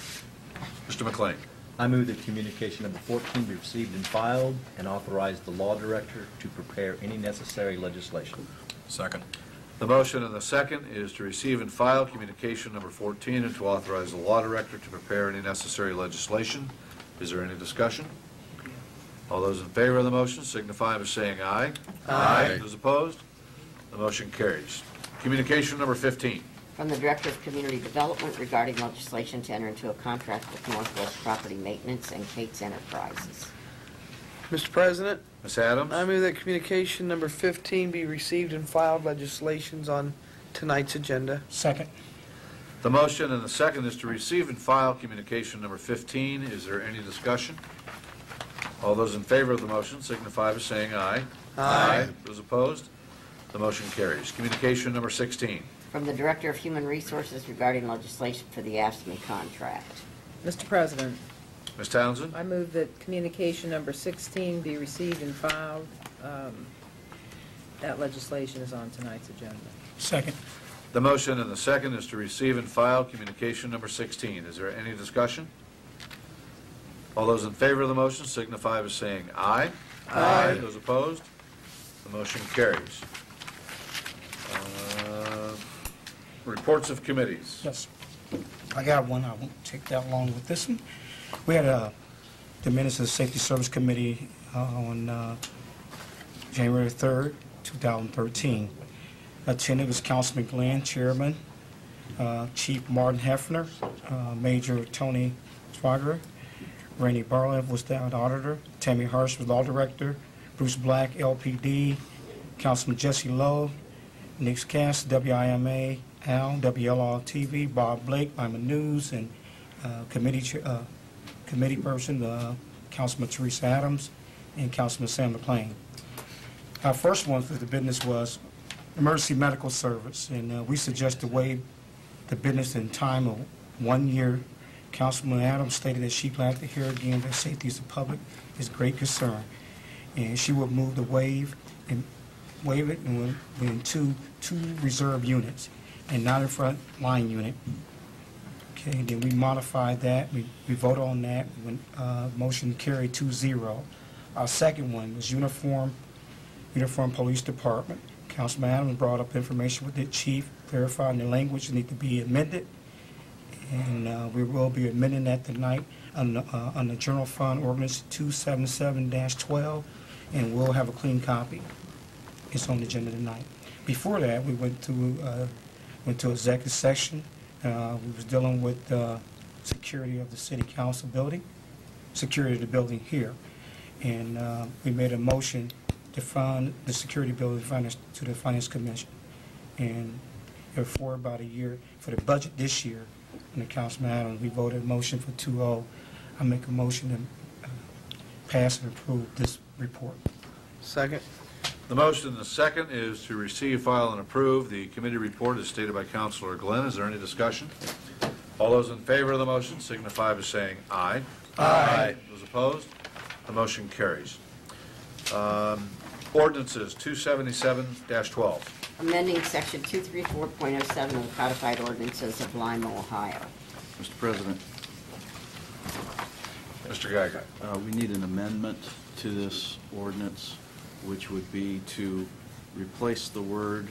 Mr. McLean. I move that communication number 14 be received and filed, and authorize the law director to prepare any necessary legislation. Second. The motion and the second is to receive and file communication number 14 and to authorize the law director to prepare any necessary legislation. Is there any discussion? All those in favor of the motion signify by saying aye. Aye. Those opposed? The motion carries. Communication number 15. From the Director of Community Development regarding legislation to enter into a contract with Northwest Property Maintenance and Kate's Enterprises. Mr. President, Ms. Adams? I move that communication number 15 be received and filed. Legislations on tonight's agenda. Second. The motion and the second is to receive and file communication number 15. Is there any discussion? All those in favor of the motion signify by saying aye. Aye. Those opposed? The motion carries. Communication number 16. From the Director of Human Resources regarding legislation for the AFSCME contract. Mr. President, Ms. Townsend? I move that communication number 16 be received and filed. That legislation is on tonight's agenda. Second. The motion and the second is to receive and file communication number 16. Is there any discussion? All those in favor of the motion signify by saying aye. Aye. Those opposed? The motion carries. Reports of committees. Yes. I got one. I won't take that long with this one. We had the minutes of the Safety Service Committee on January 3rd, 2013. Attended was Councilman Glenn, Chairman, Chief Martin Hefner, Major Tony Swagger, Randy Barlev was the auditor, Tammy Hirsch was law director, Bruce Black, LPD, Councilman Jesse Lowe, Nick Cass, WIMA, Al, WLR TV, Bob Blake, Lima News, and committee person, Councilman Teresa Adams and Councilman Sam McLean. Our first one for the business was emergency medical service, and we suggest to waive the business in time of 1 year. Councilman Adams stated that she'd like to hear again that safety of the public is great concern, and she would move to waive it in two reserve units and not in front line unit. Okay, then we modified that. We voted on that. Motion carried 2-0. Our second one was uniform police department. Councilman Adams brought up information with the chief, clarifying the language need to be amended, and we will be amending that tonight on the General Fund Ordinance 277-12, and we'll have a clean copy. It's on the agenda tonight. Before that, we went to executive session. We was dealing with security of the city council building, security of the building here, and we made a motion to fund the security building to the Finance Commission, and for about a year for the budget this year. And the Councilman Adams, we voted a motion for 2-0. I make a motion to pass and approve this report. Second. The motion and the second is to receive, file, and approve the committee report as stated by Councilor Glenn. Is there any discussion? All those in favor of the motion signify by saying aye. Aye. Those opposed? The motion carries. Ordinances 277-12. Amending Section 234.07 of the Codified Ordinances of Lima, Ohio. Mr. President, Mr. Geiger. we need an amendment to this ordinance, which would be to replace the word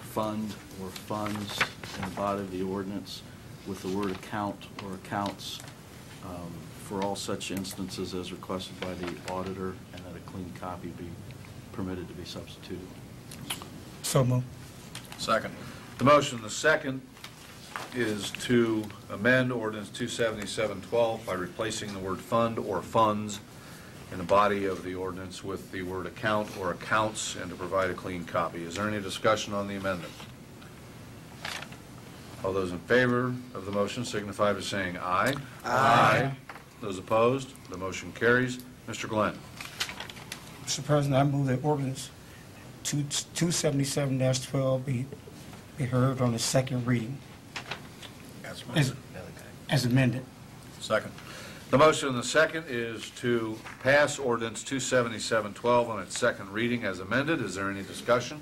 fund or funds in the body of the ordinance with the word account or accounts for all such instances as requested by the auditor, and that a clean copy be permitted to be substituted. So moved. Second. The motion and the second is to amend ordinance 277-12 by replacing the word fund or funds in the body of the ordinance with the word account or accounts, and to provide a clean copy. Is there any discussion on the amendment? All those in favor of the motion signify by saying aye. Aye. Those opposed? The motion carries. Mr. Glenn. Mr. President, I move that ordinance 277-12 be heard on the second reading as amended. Second. The motion and the second is to pass ordinance 277-12 on its second reading as amended. Is there any discussion?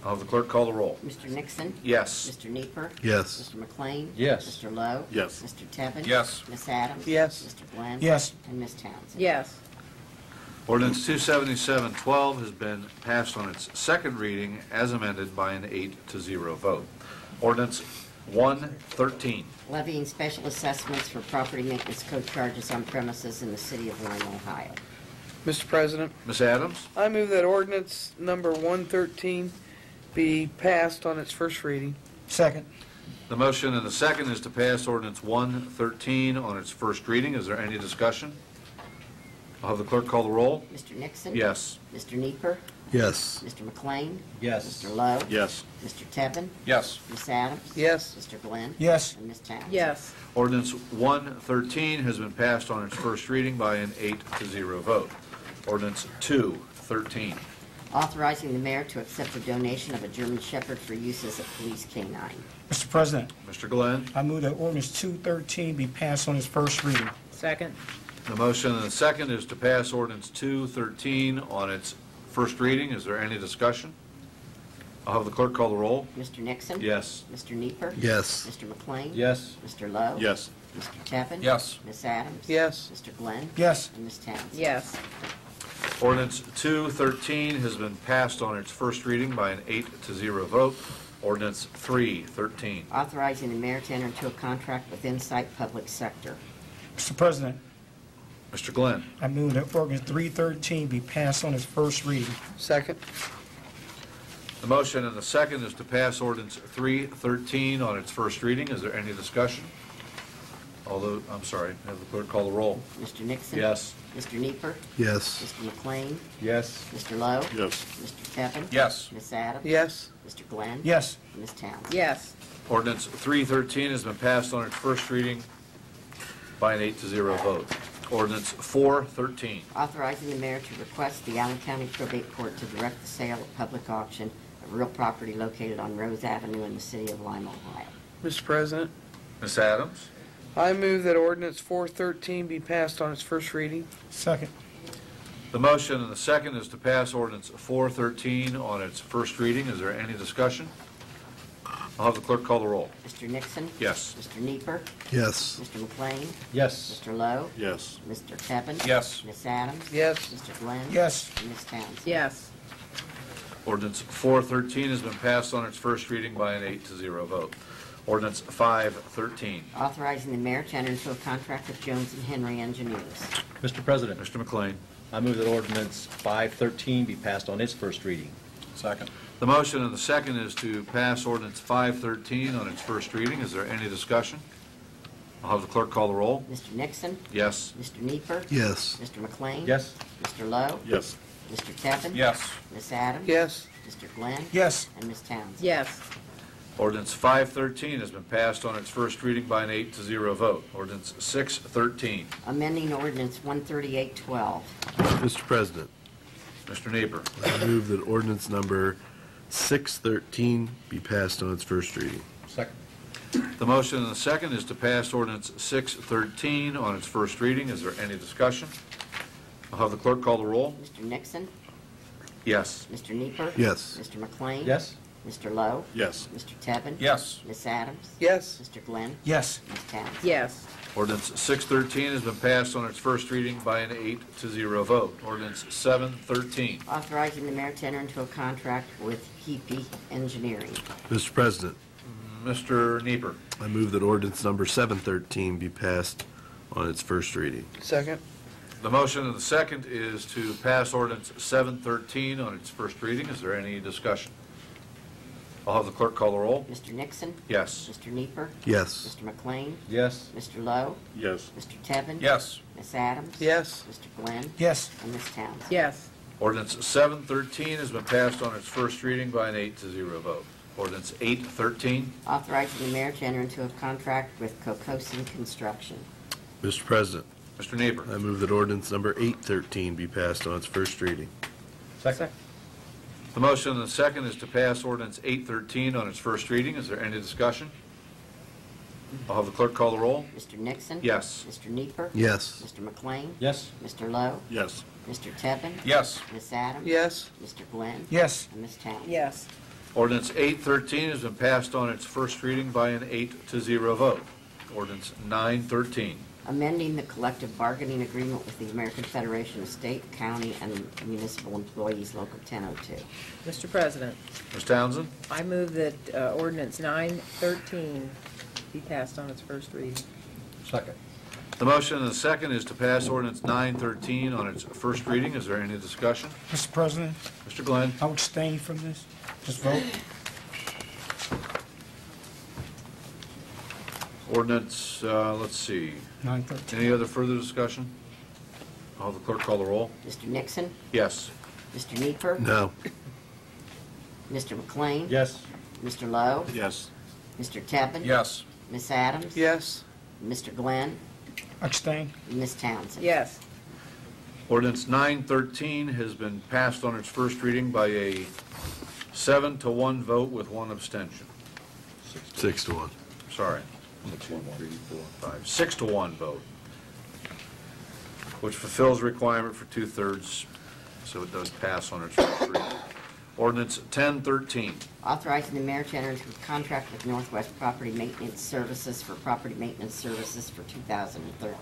I'll have the clerk call the roll. Mr. Nixon? Yes. Mr. Nieper. Yes. Mr. McLean? Yes. Mr. Lowe? Yes. Mr. Tevin? Yes. Ms. Adams? Yes. Mr. Glenn? Yes. And Ms. Townsend? Yes. Ordinance 277-12 has been passed on its second reading as amended by an 8-0 vote. Ordinance 113. Levying special assessments for property maintenance code charges on premises in the city of Lima, Ohio. Mr. President, Ms. Adams? I move that ordinance number 113 be passed on its first reading. Second. The motion and the second is to pass ordinance 113 on its first reading. Is there any discussion? I'll have the clerk call the roll. Mr. Nixon? Yes. Mr. Nieper. Yes. Mr. McLean? Yes. Mr. Lowe? Yes. Mr. Tevin? Yes. Ms. Adams? Yes. Mr. Glenn? Yes. And Ms. Townsend? Yes. Ordinance 113 has been passed on its first reading by an 8-0 vote. Ordinance 213. Authorizing the mayor to accept a donation of a German Shepherd for use as a police canine. Mr. President, Mr. Glenn? I move that ordinance 213 be passed on its first reading. Second. The motion and the second is to pass ordinance 213 on its first reading. Is there any discussion? I'll have the clerk call the roll. Mr. Nixon? Yes. Mr. Nieper. Yes. Mr. McLean? Yes. Mr. Lowe? Yes. Mr. Tevin? Yes. Ms. Adams? Yes. Mr. Glenn? Yes. And Ms. Townsend? Yes. Ordinance 213 has been passed on its first reading by an 8-0 vote. Ordinance 313. Authorizing the mayor to enter into a contract with Insight Public Sector. Mr. President, Mr. Glenn? I move that ordinance 313 be passed on its first reading. Second. The motion and the second is to pass ordinance 313 on its first reading. Is there any discussion? Although, I'm sorry, have the clerk call the roll. Mr. Nixon? Yes. Mr. Nieper. Yes. Mr. McLean? Yes. Mr. Lowe? Yes. Mr. Tevin? Yes. Ms. Adams? Yes. Mr. Glenn? Yes. And Ms. Townsend? Yes. Ordinance 313 has been passed on its first reading by an 8-0 vote. Ordinance 413. Authorizing the mayor to request the Allen County Probate Court to direct the sale at public auction of real property located on Rose Avenue in the city of Lima, Ohio. Mr. President, Ms. Adams? I move that ordinance 413 be passed on its first reading. Second. The motion and the second is to pass ordinance 413 on its first reading. Is there any discussion? I'll have the clerk call the roll. Mr. Nixon? Yes. Mr. Nieper. Yes. Mr. McLean? Yes. Mr. Lowe? Yes. Mr. Tevin? Yes. Ms. Adams? Yes. Mr. Glenn? Yes. And Ms. Townsend? Yes. Ordinance 413 has been passed on its first reading by an 8-0 vote. Ordinance 513. Authorizing the mayor to enter into a contract with Jones and Henry Engineers. Mr. President, Mr. McLean. I move that ordinance 513 be passed on its first reading. Second. The motion and the second is to pass ordinance 513 on its first reading. Is there any discussion? I'll have the clerk call the roll. Mr. Nixon? Yes. Mr. Nieper. Yes. Mr. McLean? Yes. Mr. Lowe? Yes. Mr. Tevin? Yes. Ms. Adams? Yes. Mr. Glenn? Yes. And Ms. Townsend? Yes. Ordinance 513 has been passed on its first reading by an 8-0 vote. Ordinance 613. Amending ordinance 13812. Mr. President, Mr. Nieper. I move that ordinance number 613 be passed on its first reading. Second. The motion and the second is to pass ordinance 613 on its first reading. Is there any discussion? I'll have the clerk call the roll. Mr. Nixon? Yes. Mr. Nieper. Yes. Mr. McLean? Yes. Mr. Lowe? Yes. Mr. Tevin? Yes. Ms. Adams? Yes. Mr. Glenn? Yes. Ms. Townsend? Yes. Ordinance 613 has been passed on its first reading by an 8-0 vote. Ordinance 713. Authorizing the mayor to enter into a contract with HEPE Engineering. Mr. President, Mr. Nieper. I move that ordinance number 713 be passed on its first reading. Second. The motion and the second is to pass ordinance 713 on its first reading. Is there any discussion? I'll have the clerk call the roll. Mr. Nixon? Yes. Mr. Nieper. Yes. Mr. McLean? Yes. Mr. Lowe? Yes. Mr. Tevin? Yes. Ms. Adams? Yes. Mr. Glenn? Yes. And Ms. Townsend? Yes. Ordinance 713 has been passed on its first reading by an 8-0 vote. Ordinance 813. Authorizing the mayor to enter into a contract with Cocosin Construction. Mr. President, Mr. Nieper. I move that ordinance number 813 be passed on its first reading. Second. The motion and the second is to pass ordinance 813 on its first reading. Is there any discussion? I'll have the clerk call the roll. Mr. Nixon? Yes. Mr. Nieper. Yes. Mr. McLean? Yes. Mr. Lowe? Yes. Mr. Tevin? Yes. Ms. Adams? Yes. Mr. Glenn? Yes. And Ms. Townsend? Yes. Ordinance 813 has been passed on its first reading by an 8-0 vote. Ordinance 913. Amending the collective bargaining agreement with the American Federation of State, County, and Municipal Employees, Local 1002. Mr. President, Ms. Townsend? I move that ordinance 913 be passed on its first reading. Second. The motion and the second is to pass ordinance 913 on its first reading. Is there any discussion? Mr. President, Mr. Glenn? I would abstain from this vote. Ordinance, let's see. 913. Any other further discussion? I'll have the clerk call the roll. Mr. Nixon? Yes. Mr. Nieper. No. Mr. McLean? Yes. Mr. Lowe? Yes. Mr. Tevin? Yes. Ms. Adams? Yes. Mr. Glenn? Abstain. And Ms. Townsend? Yes. Ordinance 913 has been passed on its first reading by a 7-1 vote with one abstention. 6-1. Sorry. 6-1 vote, which fulfills the requirement for 2/3, so it does pass on its first reading. Ordinance 1013. Authorizing the mayor to enter into a contract with Northwest Property Maintenance Services for property maintenance services for 2013.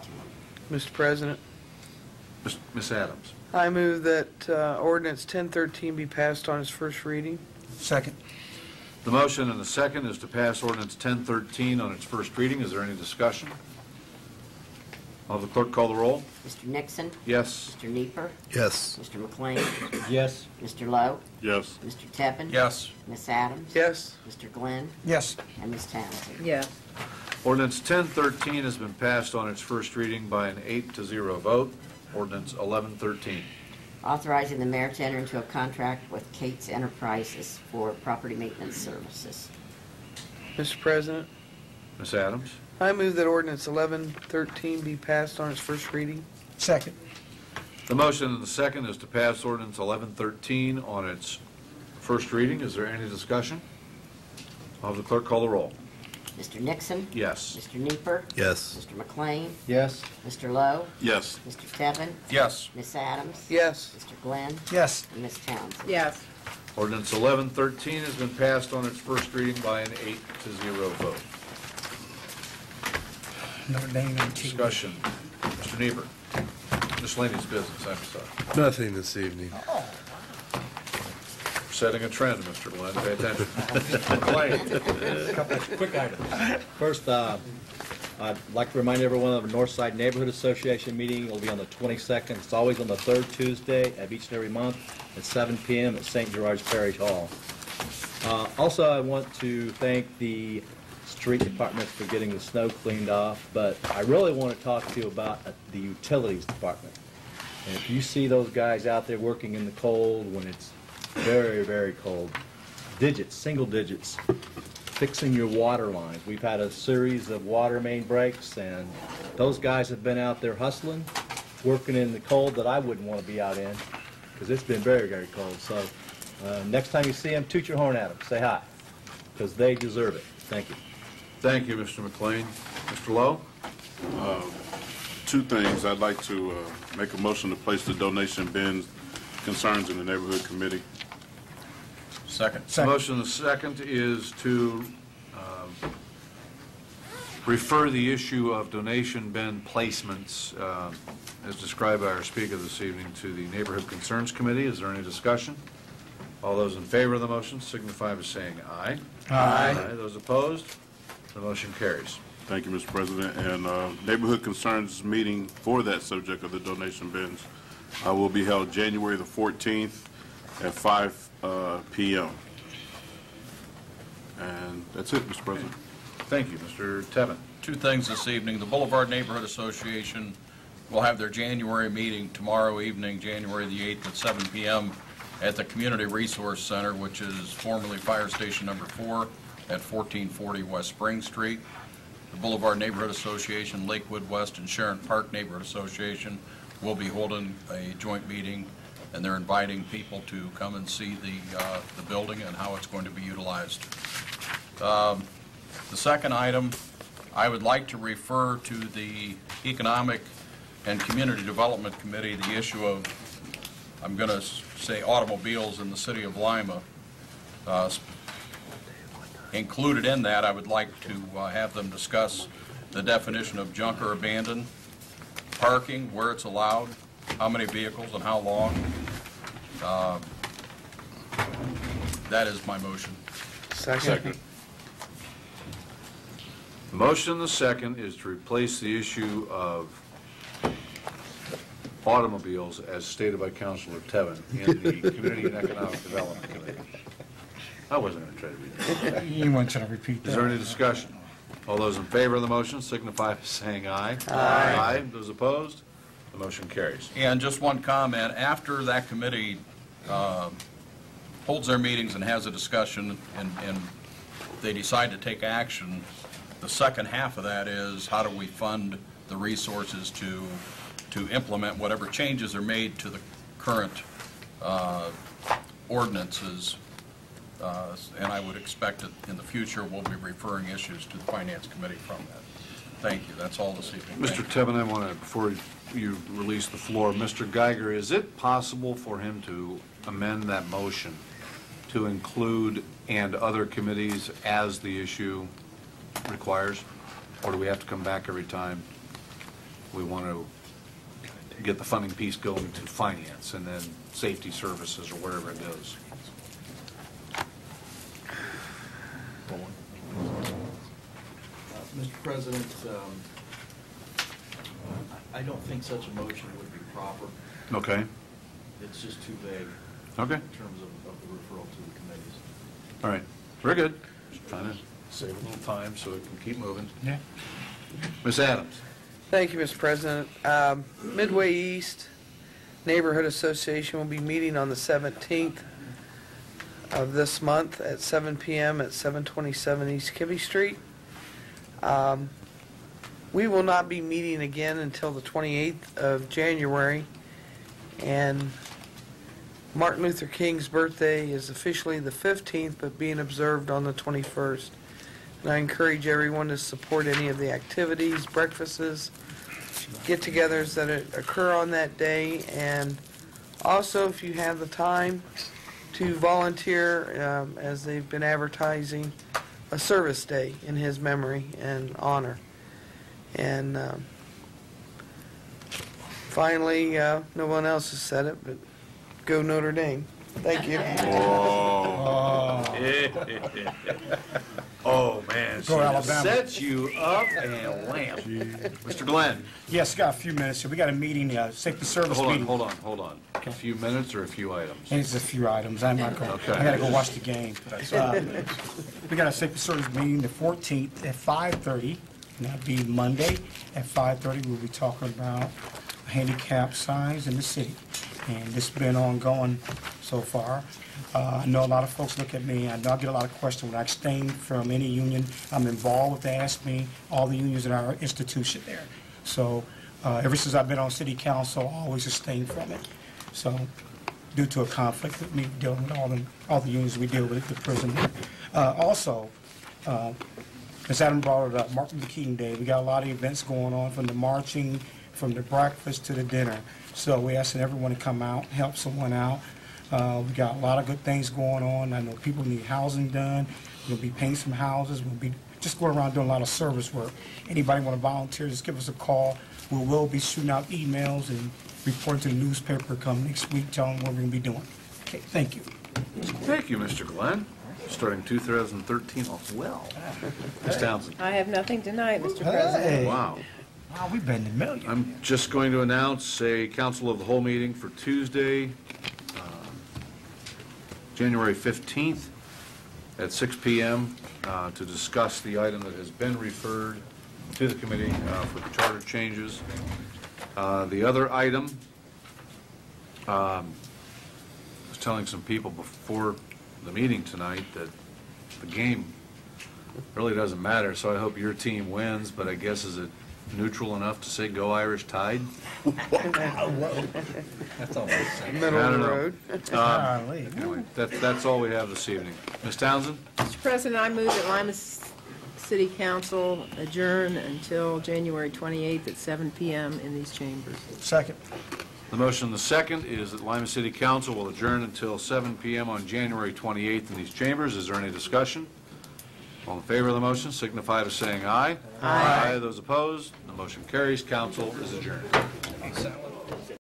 Mr. President, Ms. Adams. I move that ordinance 1013 be passed on its first reading. Second. The motion and the second is to pass ordinance 1013 on its first reading. Is there any discussion? I'll have the clerk call the roll. Mr. Nixon? Yes. Mr. Nieper. Yes. Mr. McLean? Yes. Mr. Lowe? Yes. Mr. Tevin? Yes. Ms. Adams? Yes. Mr. Glenn? Yes. And Ms. Townsend? Yes. Ordinance 1013 has been passed on its first reading by an 8-0 vote. Ordinance 1113. Authorizing the mayor to enter into a contract with Kate's Enterprises for property maintenance services. Mr. President, Ms. Adams? I move that ordinance 1113 be passed on its first reading. Second. The motion and the second is to pass ordinance 1113 on its first reading. Is there any discussion? I'll have the clerk call the roll. Mr. Nixon? Yes. Mr. Nieper. Yes. Mr. McLean? Yes. Mr. Lowe? Yes. Mr. Tevin? Yes. Miss Adams? Yes. Mr. Glenn? Yes. And Miss Townsend? Yes. Ordinance 1113 has been passed on its first reading by an 8-0 vote. Notre Dame and TV. Discussion. Mr. Niebuhr. Miscellaneous business, I'm sorry. Nothing this evening. Setting a trend, Mr. Glenn. Pay attention. Mr. McLean. Couple of quick items. First, I'd like to remind everyone of the Northside Neighborhood Association meeting. It'll be on the 22nd. It's always on the third Tuesday of each and every month at 7 p.m. at St. George's Parish Hall. Also, I want to thank the street department for getting the snow cleaned off, but I really want to talk to you about the utilities department. And if you see those guys out there working in the cold when it's very, very cold, single digits, fixing your water lines. We've had a series of water main breaks, and those guys have been out there hustling, working in the cold that I wouldn't want to be out in, because it's been very, very cold. So next time you see them, toot your horn at them. Say hi, because they deserve it. Thank you. Thank you, Mr. McLean. Mr. Lowe? Two things. I'd like to make a motion to place the donation bins concerns in the neighborhood committee. Second. The motion and the second is to refer the issue of donation bin placements, as described by our speaker this evening, to the Neighborhood Concerns Committee. Is there any discussion? All those in favor of the motion signify by saying aye. Aye. Those opposed? The motion carries. Thank you, Mr. President. And neighborhood concerns meeting for that subject of the donation bins will be held January the 14th at 5 p.m. And that's it, Mr. President. Thank you, Mr. Tevin. Two things this evening. The Boulevard Neighborhood Association will have their January meeting tomorrow evening, January the 8th at 7 p.m. at the Community Resource Center, which is formerly Fire Station Number 4 at 1440 West Spring Street. The Boulevard Neighborhood Association, Lakewood West, and Sharon Park Neighborhood Association will be holding a joint meeting, and they're inviting people to come and see the building and how it's going to be utilized. The second item, I would like to refer to the Economic and Community Development Committee the issue of, I'm going to say, automobiles in the city of Lima. Included in that, I would like to have them discuss the definition of junk or abandoned, parking, where it's allowed, how many vehicles and how long. That is my motion. Second. The motion and the second is to replace the issue of automobiles as stated by Councilor Tevin in the Community and Economic Development Committee. I wasn't going to try to read that. You want to repeat that? Is there any discussion? All those in favor of the motion signify by saying aye. Aye. Those opposed? The motion carries. And just one comment, after that committee holds their meetings and has a discussion and they decide to take action, the second half of that is how do we fund the resources to implement whatever changes are made to the current ordinances. And I would expect that in the future we'll be referring issues to the Finance Committee from that. Thank you. That's all this evening. Mr. Tevin, I want to, before you release the floor, Mr. Geiger, is it possible for him to amend that motion to include and other committees as the issue requires? Or do we have to come back every time we want to get the funding piece going to finance and then safety services or wherever it goes? Mr. President, I don't think such a motion would be proper. Okay. It's just too vague Okay. in terms of the referral to the committees. All right. Very good. Just trying to Save a little time so it can keep moving. Yeah. Ms. Adams? Thank you, Mr. President. Midway East Neighborhood Association will be meeting on the 17th of this month at 7 p.m. at 727 East Kibbe Street. We will not be meeting again until the 28th of January, and Martin Luther King's birthday is officially the 15th, but being observed on the 21st. And I encourage everyone to support any of the activities, breakfasts, get-togethers that occur on that day, and also, if you have the time, to volunteer, as they've been advertising, a service day in his memory and honor. And finally, no one else has said it, but go Notre Dame. Thank you. Oh, man. Go Alabama. Sets you up and wham. Mr. Glenn? Yes, got a few minutes here. We got a meeting, safety service meeting. Hold on. A few minutes or a few items? It's a few items. I'm not going. Okay. I got to go watch the game. We got a safety service meeting the 14th at 5:30. And that'll be Monday at 5:30. We'll be talking about handicap signs in the city, and this has been ongoing so far. I know a lot of folks look at me. I know I get a lot of questions when I abstain from any union I'm involved with. They ask me all the unions in our institution there. So ever since I've been on city council, I always abstain from it. So due to a conflict with me dealing with all the unions we deal with at the prison. Also, Ms. Adam brought it up, Martin Luther King Day. We got a lot of events going on, from the marching, from the breakfast to the dinner. So we're asking everyone to come out, help someone out. We got a lot of good things going on. I know people need housing done. We'll be painting some houses. We'll be just going around doing a lot of service work. Anybody want to volunteer, just give us a call. We will be shooting out emails and reporting to the newspaper come next week, telling what we're going to be doing. Okay, thank you. Thank you, Mr. Glenn. Starting 2013 off well. Ms. Townsend? I have nothing tonight, Mr. President. Wow. Wow, we've been a million. I'm just going to announce a council of the whole meeting for Tuesday, January 15th at 6 p.m. To discuss the item that has been referred to the committee for charter changes. The other item, I was telling some people before the meeting tonight that the game really doesn't matter, so I hope your team wins, but I guess is it neutral enough to say go Irish Tide? That's all right. Middle of the road. Anyway, that's all we have this evening. Ms. Townsend? Mr. President, I move that Lima City Council adjourn until January 28th at 7 p.m. in these chambers. Second. The motion and the second is that Lima City Council will adjourn until 7 p.m. on January 28th in these chambers. Is there any discussion? All in favor of the motion signify by saying aye. Aye. Those opposed, the motion carries. Council is adjourned.